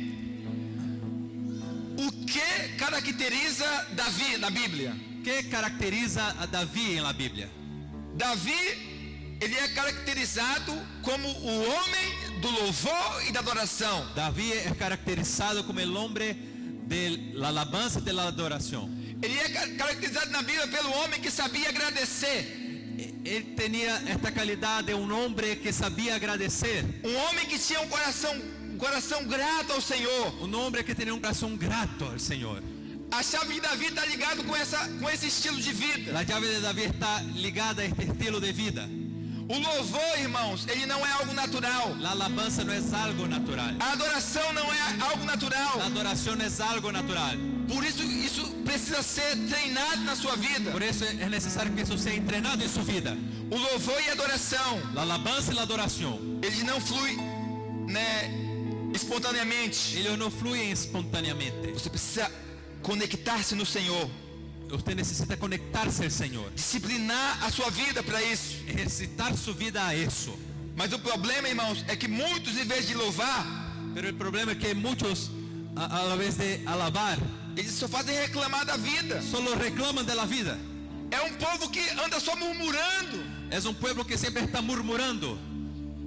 A: O que caracteriza Davi na Bíblia?
B: ¿Qué caracteriza a David en la Biblia?
A: Davi, ele é caracterizado como o homem do louvor e da adoração.
B: David es caracterizado como el hombre de la alabanza y de la adoración.
A: Ele é caracterizado na Bíblia pelo homem que sabia agradecer.
B: Él tenía esta calidad de un hombre que sabía agradecer.
A: Um homem que tinha um coração grato ao Senhor.
B: Un hombre que tenía un corazón grato al Señor.
A: A chave de Davi está ligado com esse estilo de vida.
B: La llave de David está ligada a este estilo de vida.
A: O louvor, irmãos, ele não é algo natural.
B: La alabanza no es algo natural.
A: A adoração não é algo natural.
B: La adoración es algo natural.
A: Por isso precisa ser treinado na sua vida.
B: Por eso es necesario que eso sea entrenado en su vida.
A: O louvor e a adoração,
B: La alabanza y la adoración,
A: eles não fluem, espontaneamente.
B: ellos no fluyen espontáneamente.
A: Você precisa conectar-se no Senhor.
B: Usted necesita conectarse al Señor,
A: Disciplinar a sua vida para isso.
B: ejercitar su vida a eso.
A: Mas o problema, irmãos, é que muitos, em vez de louvar,
B: Pero el problema es que muchos, a la vez de alabar,
A: eles só fazem reclamar da vida.
B: solo reclaman de la vida.
A: É um povo que anda só murmurando.
B: Es un pueblo que siempre está murmurando.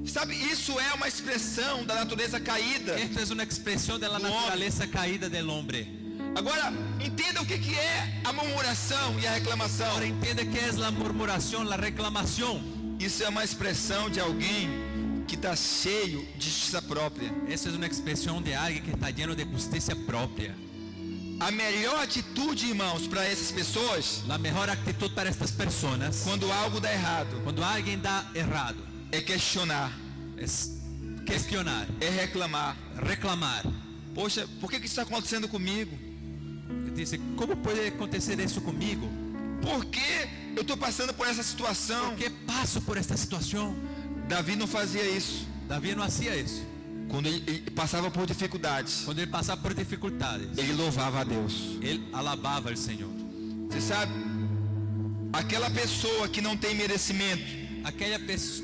A: Sabe, isso é uma expressão da natureza caída.
B: Esto es una expresión de la naturaleza caída del hombre.
A: Agora, entenda o que é a murmuração e a reclamação.
B: Ahora entiende qué es la murmuración, la reclamación.
A: Isso é uma expressão de alguém que está cheio de justiça própria.
B: Eso es una expresión de alguien que está lleno de justicia propia.
A: A melhor atitude, irmãos, para essas pessoas,
B: La mejor actitud para estas personas,
A: quando algo dá errado,
B: cuando alguien da errado,
A: é questionar,
B: es cuestionar,
A: é reclamar.
B: reclamar.
A: Poxa, por que isso está acontecendo comigo?
B: Dice, ¿cómo puede acontecer eso conmigo?
A: Por que eu estou passando por essa situação?
B: ¿Por qué paso por esta situación?
A: Davi não fazia isso.
B: David no hacía eso.
A: Quando ele passava por dificuldades,
B: Cuando él pasaba por dificultades,
A: ele louvava a Deus.
B: él alababa al Señor.
A: Você sabe, aquela pessoa que não tem merecimento,
B: Aquella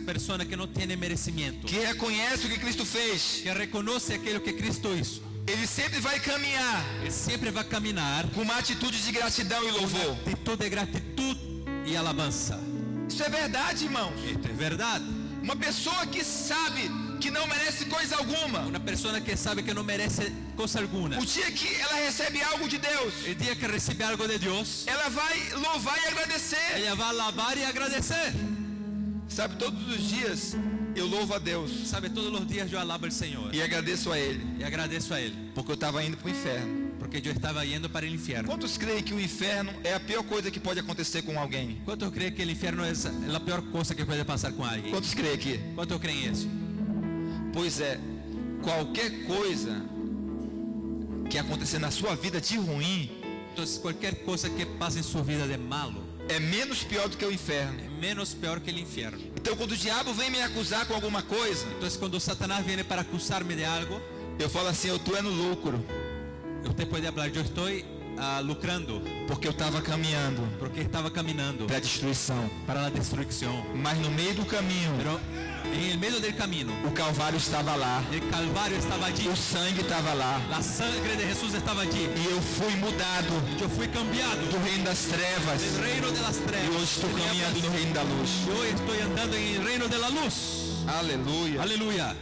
B: persona que no tiene merecimiento,
A: que reconhece o que Cristo fez,
B: que reconoce aquello que Cristo hizo,
A: ele sempre vai caminhar
B: él siempre va a caminar
A: com uma atitude de gratidão e
B: con una
A: louvor.
B: actitud de gratitud y alabanza.
A: Isso é verdade, irmãos.
B: Esto es verdad.
A: Uma pessoa que sabe que não merece coisa alguma,
B: Una persona que sabe que no merece cosa alguna,
A: o dia que ela recebe algo de Deus,
B: el día que recibe algo de Dios,
A: ela vai louvar e agradecer.
B: ella va a alabar y agradecer.
A: Sabe, todos os dias eu louvo a Deus
B: Sabe, todos los días yo alabo al Señor
A: e agradeço a Ele,
B: y agradezco a Él,
A: porque eu estava indo para o inferno.
B: porque yo estaba yendo para el infierno.
A: Quantos creem que o inferno é a pior coisa que pode acontecer com alguém?
B: ¿Cuántos creen que el infierno es la peor cosa que puede pasar con alguien?
A: Quantos creem aqui?
B: ¿Cuántos creen eso?
A: Pois é, qualquer coisa que acontecer na sua vida de ruim
B: Entonces, cualquier cosa que pase en su vida de malo
A: é menos pior do que o inferno.
B: es menos peor que el infierno.
A: Então, quando o diabo vem me acusar com alguma coisa,
B: Entonces, cuando Satanás viene para acusarme de algo,
A: eu falo assim: eu estou no lucro,
B: usted puede hablar, yo estoy lucrando,
A: porque eu estava caminhando
B: porque estaba caminando
A: para a destruição.
B: para la destrucción.
A: Mas no meio do caminho,
B: Pero en el medio del camino,
A: o Calvário estava lá,
B: el Calvario estaba allí,
A: o sangue estava lá,
B: la sangre de Jesús estaba allí.
A: e eu fui mudado
B: Yo fui cambiado
A: do reino das trevas,
B: del reino de las
A: e
B: trevas.
A: hoje estou caminhando no reino da luz.
B: Y hoy estoy andando en el reino de la luz.
A: Aleluia.
B: Aleluya.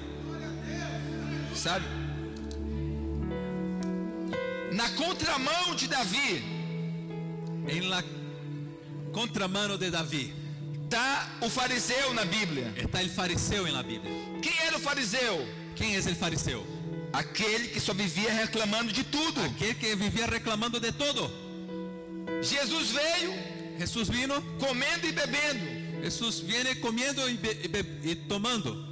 A: Sabe? Na contramão de Davi
B: En la contramano de David
A: está o fariseu na Bíblia.
B: está el fariseo en la Biblia.
A: Quem era o fariseu?
B: ¿Quién es el fariseo?
A: Aquele que só vivia reclamando de tudo.
B: Aquel que vivía reclamando de todo.
A: Jesus veio
B: Jesús vino,
A: comendo e bebendo.
B: Jesús viene comiendo y tomando.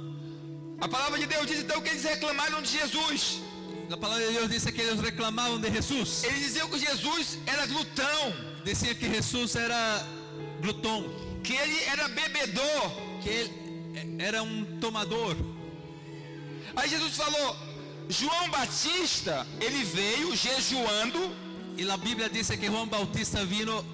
A: A palavra de Deus diz então que eles reclamaram de Jesus.
B: La palabra de Dios dice que ellos reclamaban de Jesús.
A: Eles diziam que Jesus era glutão,
B: Decían que Jesús era glutón,
A: que ele era bebedor.
B: que él era un tomador.
A: Aí Jesus falou: João Batista, ele veio jejuando,
B: Y la Biblia dice que Juan Bautista vino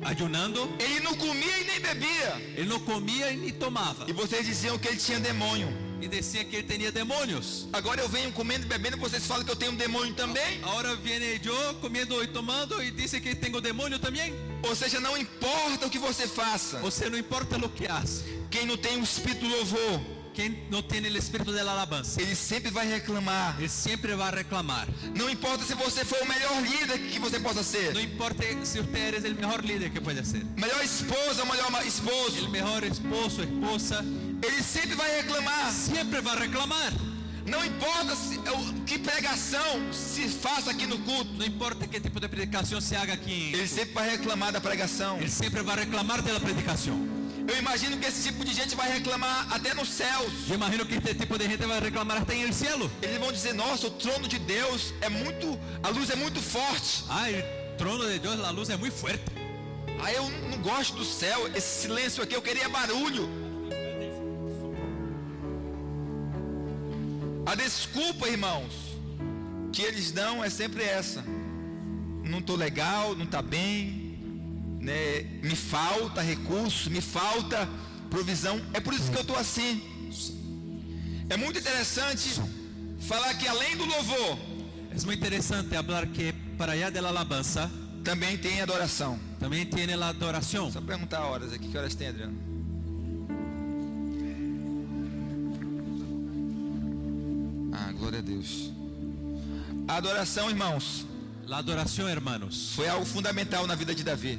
B: ayunando.
A: ele não comia e nem bebia.
B: Él no comía ni tomaba.
A: E vocês diziam que ele tinha demônio.
B: Y decían que él tenía demonios.
A: Agora eu venho comendo e bebendo, vocês falam que eu tenho um demônio também?
B: Ahora viene yo comiendo y tomando y dice que tengo demonio también.
A: Ou seja, não importa o que você faça,
B: O sea, no importa lo que hace.
A: quem não tem o espírito do louvor,
B: Quien no tiene el espíritu de la alabanza,
A: ele sempre vai reclamar.
B: él siempre va a reclamar.
A: Não importa se você for o melhor líder que você possa ser,
B: No importa si usted eres el mejor líder que puede ser,
A: melhor esposa, melhor
B: el
A: esposo,
B: mejor esposo, esposa,
A: ele sempre vai reclamar.
B: siempre va a reclamar.
A: Não importa que pregação se faça aqui no culto,
B: No importa qué tipo de predicación se haga aquí,
A: ele sempre vai reclamar da pregação.
B: él siempre va a reclamar de la predicación.
A: Eu imagino que esse tipo de gente vai reclamar até nos céus.
B: Yo imagino que este tipo de gente va a reclamar hasta en el cielo.
A: Eles vão dizer: nossa, o trono de Deus é muito, a luz é muito forte.
B: Ah, el trono de Dios, la luz es muy fuerte.
A: Ah, eu não gosto do céu, esse silêncio aqui, eu queria barulho. A desculpa, irmãos, que eles dão é sempre essa: não estou legal, não está bem, né? Me falta recurso, me falta provisão. É por isso que eu estou assim. É muito interessante falar que além do louvor,
B: Es muy interesante hablar que para allá de la alabanza
A: também tem adoração.
B: también tiene la adoración.
A: Só perguntar horas aqui, que horas tem, Adriano? Ah, glória a Deus. A adoração, irmãos,
B: La adoración, hermanos,
A: foi algo fundamental na vida de Davi.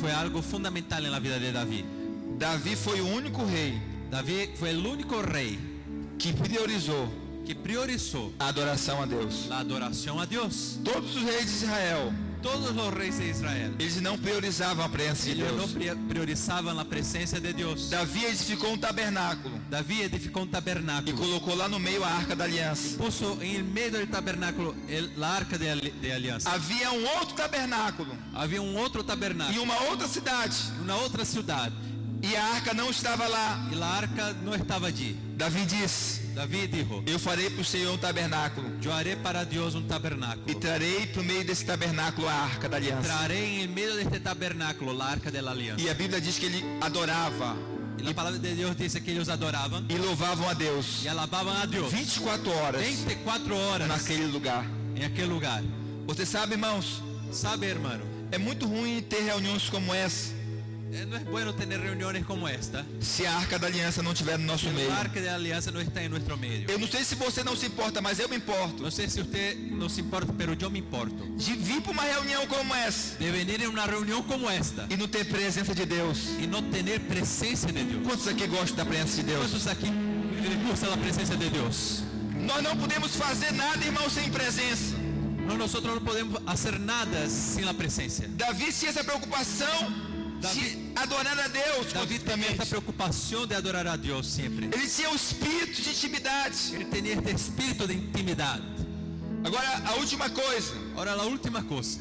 B: fue algo fundamental en la vida de David.
A: Davi foi o único rei
B: David fue el único rey
A: que priorizou
B: que priorizó
A: a adoração a Deus.
B: la adoración a Dios.
A: Todos os reis de Israel,
B: Todos los reyes de Israel,
A: eles não priorizavam a presença de
B: ellos no
A: Deus.
B: priorizaban la presencia de Dios.
A: Davi edificou um tabernáculo
B: David edificó un
A: e
B: tabernáculo.
A: colocou lá no meio a Arca da Aliança.
B: Puso en el medio del tabernáculo la arca de alianza.
A: Havia um outro tabernáculo
B: Había un otro
A: em
B: tabernáculo,
A: uma outra cidade
B: una otra ciudad,
A: e a arca não estava lá.
B: y la arca no estaba allí.
A: Davi disse:
B: David dijo:
A: eu farei para o Senhor um tabernáculo
B: yo haré para Dios un
A: e
B: tabernáculo.
A: trarei para o meio desse tabernáculo a Arca da Aliança.
B: Traré en el medio de este tabernáculo la arca de la alianza.
A: E a Bíblia diz que ele adorava
B: Y la palabra de Dios dice que ellos adoraban
A: e louvavam a Deus
B: y alababan a Dios
A: 24 horas
B: 24 horas
A: naquele lugar.
B: en aquel lugar.
A: Você sabe, irmãos,
B: ¿Sabe, hermano?
A: é muito ruim ter reuniões como essa
B: No es bueno tener reuniones como esta
A: se a Arca da Aliança não estiver no nosso
B: si
A: meio.
B: la arca de la alianza no está en nuestro medio.
A: Eu não sei se você não se importa, mas eu me importo
B: No sé si usted no se importa, pero yo me importo
A: de vir para uma reunião como essa
B: de venir en una reunión como esta
A: e não ter presença de Deus.
B: y no tener presencia de Dios.
A: Quantos aqui gostam da presença de Deus?
B: ¿Cuántos aquí les gusta la presencia de Dios?
A: Nós não podemos fazer nada, irmão, sem presença.
B: No, nosotros no podemos hacer nada sin la presencia.
A: Davi tinha essa preocupação de adorar a Deus
B: David tenía esta
A: constantemente.
B: preocupación de adorar a Dios siempre.
A: Ele tinha o espírito de intimidade.
B: Él tenía este espíritu de intimidad.
A: Agora, a última coisa
B: Ahora la última cosa,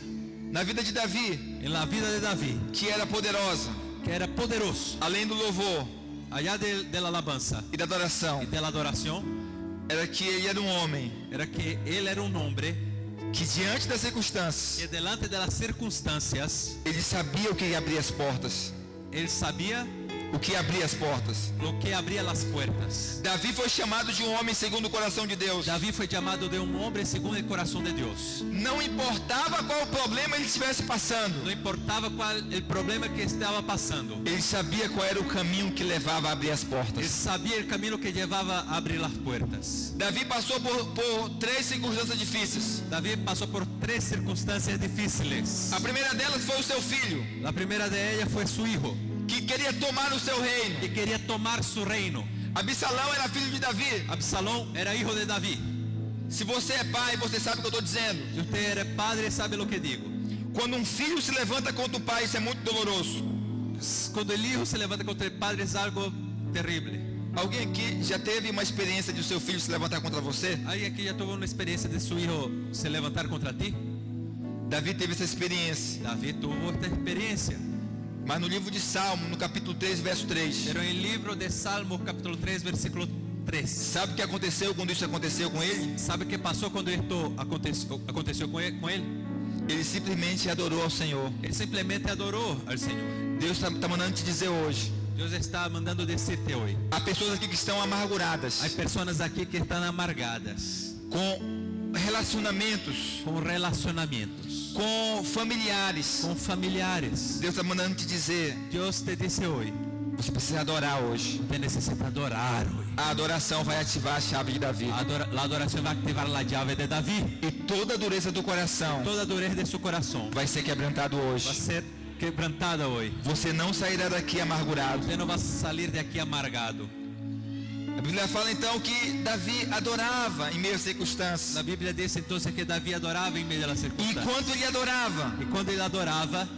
A: na vida de Davi,
B: en la vida de David,
A: que era poderosa,
B: que era poderoso,
A: além do louvor
B: allá de la alabanza
A: e da adoração,
B: y de la adoración,
A: era que ele era um homem
B: era que él era un hombre
A: que diante das circunstâncias,
B: que delante de las circunstancias,
A: ele sabia o que abria as portas.
B: él sabía
A: O que abria as portas.
B: lo que abría las puertas.
A: Davi foi chamado de um homem segundo o coração de Deus.
B: David fue llamado de un hombre según el corazón de Dios.
A: Não importava qual problema ele estivesse passando,
B: No importaba cuál el problema que estaba pasando.
A: ele sabia qual era o caminho que levava a abrir as
B: Él
A: portas.
B: sabía el camino que llevaba a abrir las puertas.
A: Davi passou por três circunstâncias difíceis.
B: David pasó por 3 circunstancias difíciles.
A: A primeira delas foi o seu filho,
B: La primera de ellas fue su hijo,
A: que queria tomar o seu reino.
B: que quería tomar su reino.
A: Absalão era filho de Davi.
B: Absalón era hijo de David.
A: Se você é pai, você sabe o que eu estou dizendo.
B: Si usted es padre, sabe lo que digo.
A: Quando um filho se levanta contra o pai, isso é muito doloroso.
B: Cuando el hijo se levanta contra el padre es algo terrible.
A: Alguém aqui já teve uma experiência de o seu filho se levantar contra você?
B: ¿Alguien aquí ya tuvo una experiencia de su hijo se levantar contra ti?
A: Davi teve essa experiência.
B: David tuvo esta experiencia.
A: Mas no livro de Salmo, no capítulo 3, verso 3.
B: Pero en el libro de Salmos, capítulo 3, versículo 3.
A: Sabe o que aconteceu quando isso aconteceu com ele?
B: ¿Sabe qué pasó cuando esto aconteció con él?
A: Ele simplesmente adorou ao Senhor.
B: Él simplemente adoró al Señor.
A: Deus está mandando te dizer hoje.
B: Dios está mandando decirte hoy.
A: Há pessoas aqui que estão amarguradas.
B: Hay personas aquí que están amargadas.
A: Com relacionamentos.
B: Con relacionamientos.
A: Com familiares.
B: Con familiares.
A: Deus está mandando te dizer.
B: Dios te dice hoy.
A: Você precisa adorar hoje.
B: Usted necesita adorar hoy.
A: A adoração vai ativar a chave de Davi.
B: La adoración va a activar la llave de David.
A: E toda a dureza do coração
B: Toda dureza de su corazón
A: vai ser quebrantado
B: va a
A: hoje.
B: ser quebrantada hoy.
A: Você não sairá daqui amargurado.
B: Usted no va a salir de aquí amargado.
A: A Bíblia fala então que Davi adorava em meio às circunstâncias.
B: La Biblia dice entonces que David adoraba en medio de las
A: E
B: circunstancias.
A: enquanto ele adorava,
B: Y cuando él adoraba,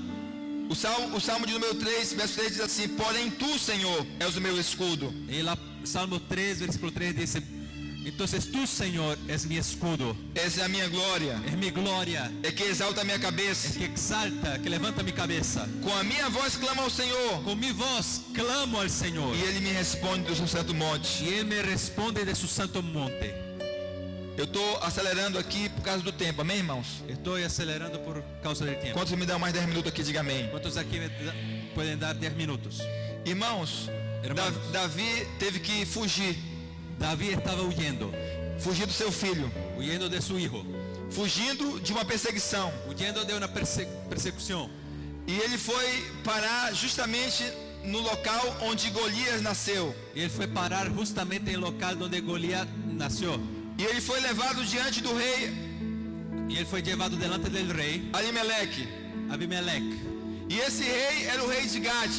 A: o Salmo de número 3, verso 3 diz assim: porém tu, Senhor, és o meu escudo.
B: en el Salmo 3, versículo 3 dice, entonces tú, Señor, es mi escudo,
A: Essa é a minha glória,
B: es mi gloria,
A: é que exalta a minha
B: es
A: cabeça.
B: que exalta, que levanta mi cabeza.
A: Com a minha voz clamo ao Senhor,
B: Con mi voz clamo al Señor
A: e Ele me responde do seu santo monte.
B: y Él me responde de su santo monte.
A: Eu estou acelerando aqui por causa do tempo, amém, irmãos?
B: Estoy acelerando por causa del tiempo.
A: Quantos me dão mais 10 minutos aqui, diga amém.
B: ¿Cuántos aquí pueden dar 10 minutos?
A: Irmãos,
B: Irmãos.
A: Davi teve que fugir.
B: David estaba huyendo
A: Fugir do seu filho.
B: de su hijo,
A: Fugindo de uma perseguição.
B: huyendo de una persecución.
A: E ele foi parar justamente no local onde Golias nasceu.
B: Y él fue parar justamente en el local donde Goliat nació.
A: E ele foi levado diante do rei
B: Y él fue llevado delante del rey
A: Alimeleque.
B: Abimelech.
A: E esse rei era o rei de Gad,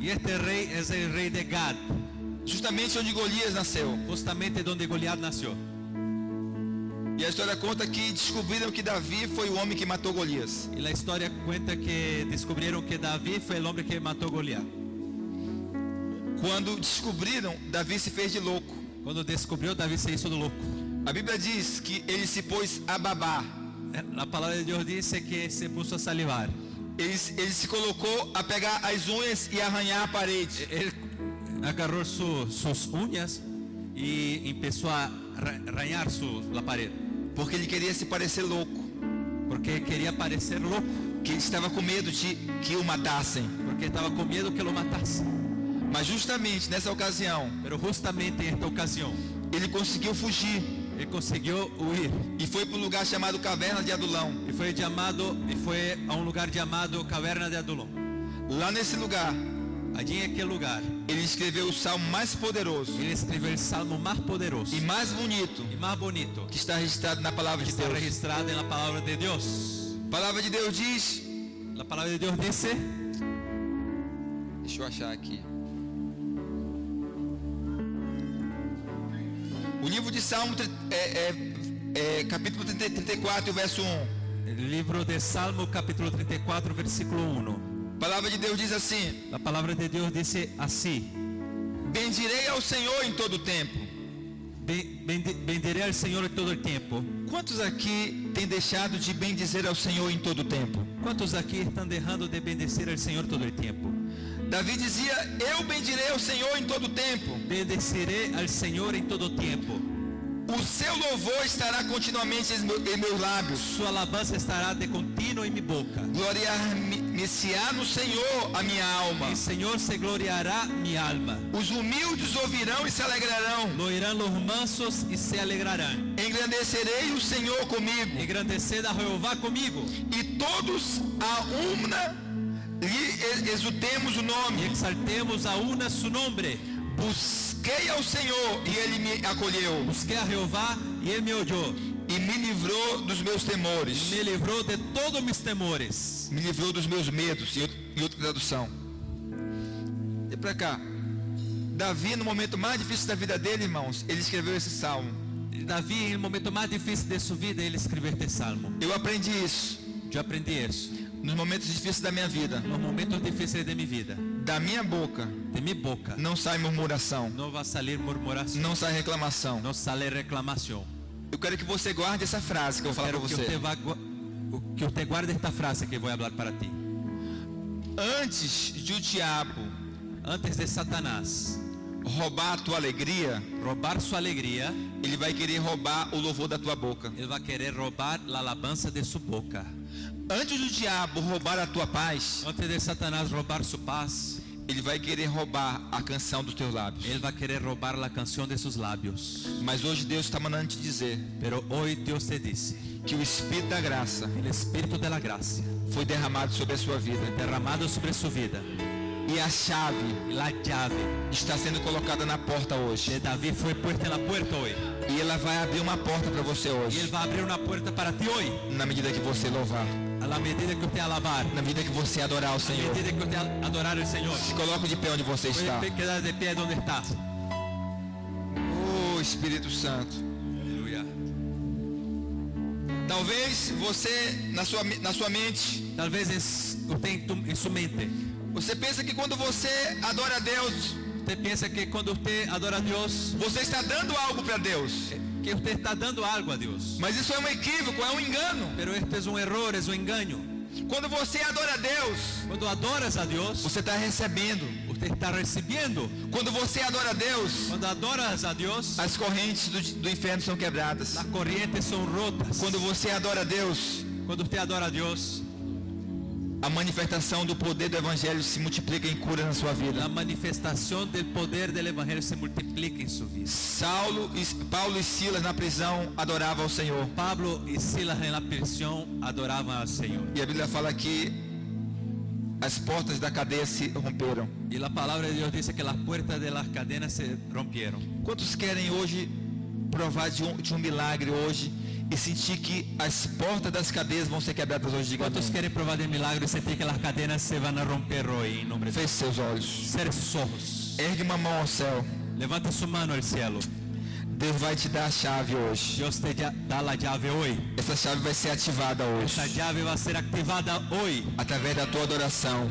B: Y este rey es el rey de Gad,
A: justamente onde Golias nasceu.
B: justamente donde Goliat nació.
A: E a história conta que descobriram que Davi foi o homem que matou Golias.
B: Y la historia cuenta que descubrieron que David fue el hombre que mató Goliat.
A: Quando descobriram, Davi se fez de louco.
B: Cuando descubrió, David se hizo loco.
A: A Bíblia diz que ele se pôs a babar.
B: La palabra de Dios dice que se puso a salivar.
A: Ele se colocou a pegar as unhas e arranhar a parede.
B: Él agarró sus uñas y empezó a arañar la pared.
A: Porque ele queria se parecer louco.
B: Porque quería parecer loco.
A: Que ele estava com medo de que o matassem.
B: Porque estaba con miedo que lo matasen.
A: Mas justamente nessa ocasião,
B: Pero justamente en esta ocasión,
A: ele conseguiu fugir.
B: él consiguió huir.
A: E foi para um lugar chamado Caverna de Adulão.
B: Y fue a un lugar llamado Caverna de Adulón.
A: Lá nesse lugar,
B: Allí en aquel lugar,
A: ele escreveu o salmo mais poderoso
B: él escribió el salmo más poderoso
A: e mais bonito
B: y más bonito
A: que está registrado na palavra
B: que
A: de
B: está
A: Deus.
B: registrado en la palabra de Dios.
A: A palavra de Deus diz,
B: La palabra de Dios dice,
A: deixa eu achar aqui. O livro de Salmo capítulo 34, verso 1.
B: el libro de Salmo capítulo 34, versículo 1.
A: A palavra de Deus diz assim:
B: La palabra de Dios dice así:
A: bendirei ao Senhor em todo o tempo.
B: bendiré al Señor en todo el tiempo.
A: Quantos aqui têm deixado de bendizer ao Senhor em todo o tempo?
B: ¿Cuántos aquí están dejando de bendecir al Señor todo el tiempo?
A: Davi dizia: eu bendirei ao Senhor em todo o tempo.
B: Bendeciré al Señor en todo tiempo.
A: O seu louvor estará continuamente em meus lábios.
B: Su alabanza estará de continuo en mi boca.
A: Gloriar-me-se-á no Senhor a minha alma.
B: El Señor se gloriará mi alma.
A: Os humildes ouvirão e se alegrarão.
B: Lo oirán los mansos y se alegrarán.
A: Engrandecerei o Senhor comigo.
B: Engrandeced a Jehová conmigo.
A: E todos a una lhe exultemos o
B: Y
A: nome.
B: exaltemos a una su nombre.
A: Busquei ao Senhor e Ele me acolheu.
B: Busqué a Jehová y Él me oyó.
A: E me livrou dos meus temores.
B: Me libró de todos mis temores.
A: Me livrou dos meus medos. Em outra tradução. E pra cá. Davi, no momento mais difícil da vida dele, irmãos, ele escreveu esse salmo.
B: Davi, no momento mais difícil de sua vida, ele escreveu este salmo.
A: Eu aprendi isso
B: Eu aprendi isso
A: nos momentos difíceis da minha vida.
B: nos momentos difíceis de minha vida.
A: Da minha boca
B: De minha boca
A: não sai murmuração,
B: não vai sair murmuração,
A: não sai reclamação.
B: não sai reclamação.
A: Eu quero que você guarde essa frase que eu vou falar para
B: Quero
A: você.
B: que você guarde esta frase que vou falar para ti.
A: Antes de o diabo
B: Antes de Satanás
A: roubar a tua alegria,
B: roubar sua alegria,
A: ele vai querer roubar o louvor da tua boca.
B: ele vai querer roubar a alabança de sua boca.
A: Antes do diabo roubar a tua paz,
B: Antes de Satanás roubar sua paz,
A: ele vai querer roubar a canção dos teus lábios.
B: ele vai querer roubar a canção de seus lábios.
A: Mas hoje Deus está mandando te dizer
B: Pero hoy Dios te dice,
A: que o Espírito da graça
B: el Espíritu de la gracia
A: foi derramado sobre a sua vida.
B: derramado sobre su vida.
A: E a chave
B: Y la llave
A: está sendo colocada na porta
B: de
A: hoje.
B: David fue puesta en la puerta hoy.
A: E ela vai abrir uma porta para você
B: Y él
A: hoje.
B: va a abrir una puerta para ti hoy.
A: Na medida que você louvar.
B: A la medida que usted alabar,
A: Na medida que você adorar o
B: a
A: Senhor.
B: medida que usted adorar al Señor.
A: Se coloque de pé onde você está.
B: Puede quedar de pie donde está.
A: Oh, Espírito Santo.
B: Aleluya.
A: Talvez você, na sua mente,
B: Tal vez usted en su mente,
A: você pensa que quando você adora a Deus,
B: usted piensa que cuando usted adora a Dios,
A: você está dando algo para Deus.
B: que usted está dando algo a Dios.
A: Mas isso é um equívoco, é um engano.
B: Pero este es un error, es un engaño.
A: Quando você adora a Deus,
B: Cuando adoras a Dios,
A: você está recebendo.
B: usted está recibiendo.
A: Quando você adora a Deus,
B: Cuando adoras a Dios,
A: as correntes do inferno são quebradas.
B: las corrientes son rotas.
A: Quando você adora a Deus,
B: Cuando usted adora a Dios,
A: a manifestação do poder do Evangelho se multiplica em cura na sua vida.
B: la manifestación del poder del Evangelio se multiplica en su vida.
A: Paulo e Silas na prisão adoravam ao Senhor.
B: Pablo y Silas en la prisión adoraban al Señor.
A: E a Bíblia fala que as portas da cadeia se romperam.
B: Y la palabra de Dios dice que las puertas de las cadenas se rompieron.
A: Quantos querem hoje provar de um milagre hoje e sentir que as portas das cadeias vão ser quebradas hoje? Diga
B: ¿Cuántos
A: amém.
B: quieren probar del milagro y sentir que las cadenas se van a romper hoy en nombre de
A: Feche seus olhos.
B: Cierre sus ojos.
A: Ergue uma mão ao céu.
B: Levante su mano al cielo.
A: Deus vai te dar a chave hoje.
B: Dios te da la llave hoy.
A: Essa chave vai ser ativada hoje
B: Esta llave va a ser activada hoy
A: através da tua adoração.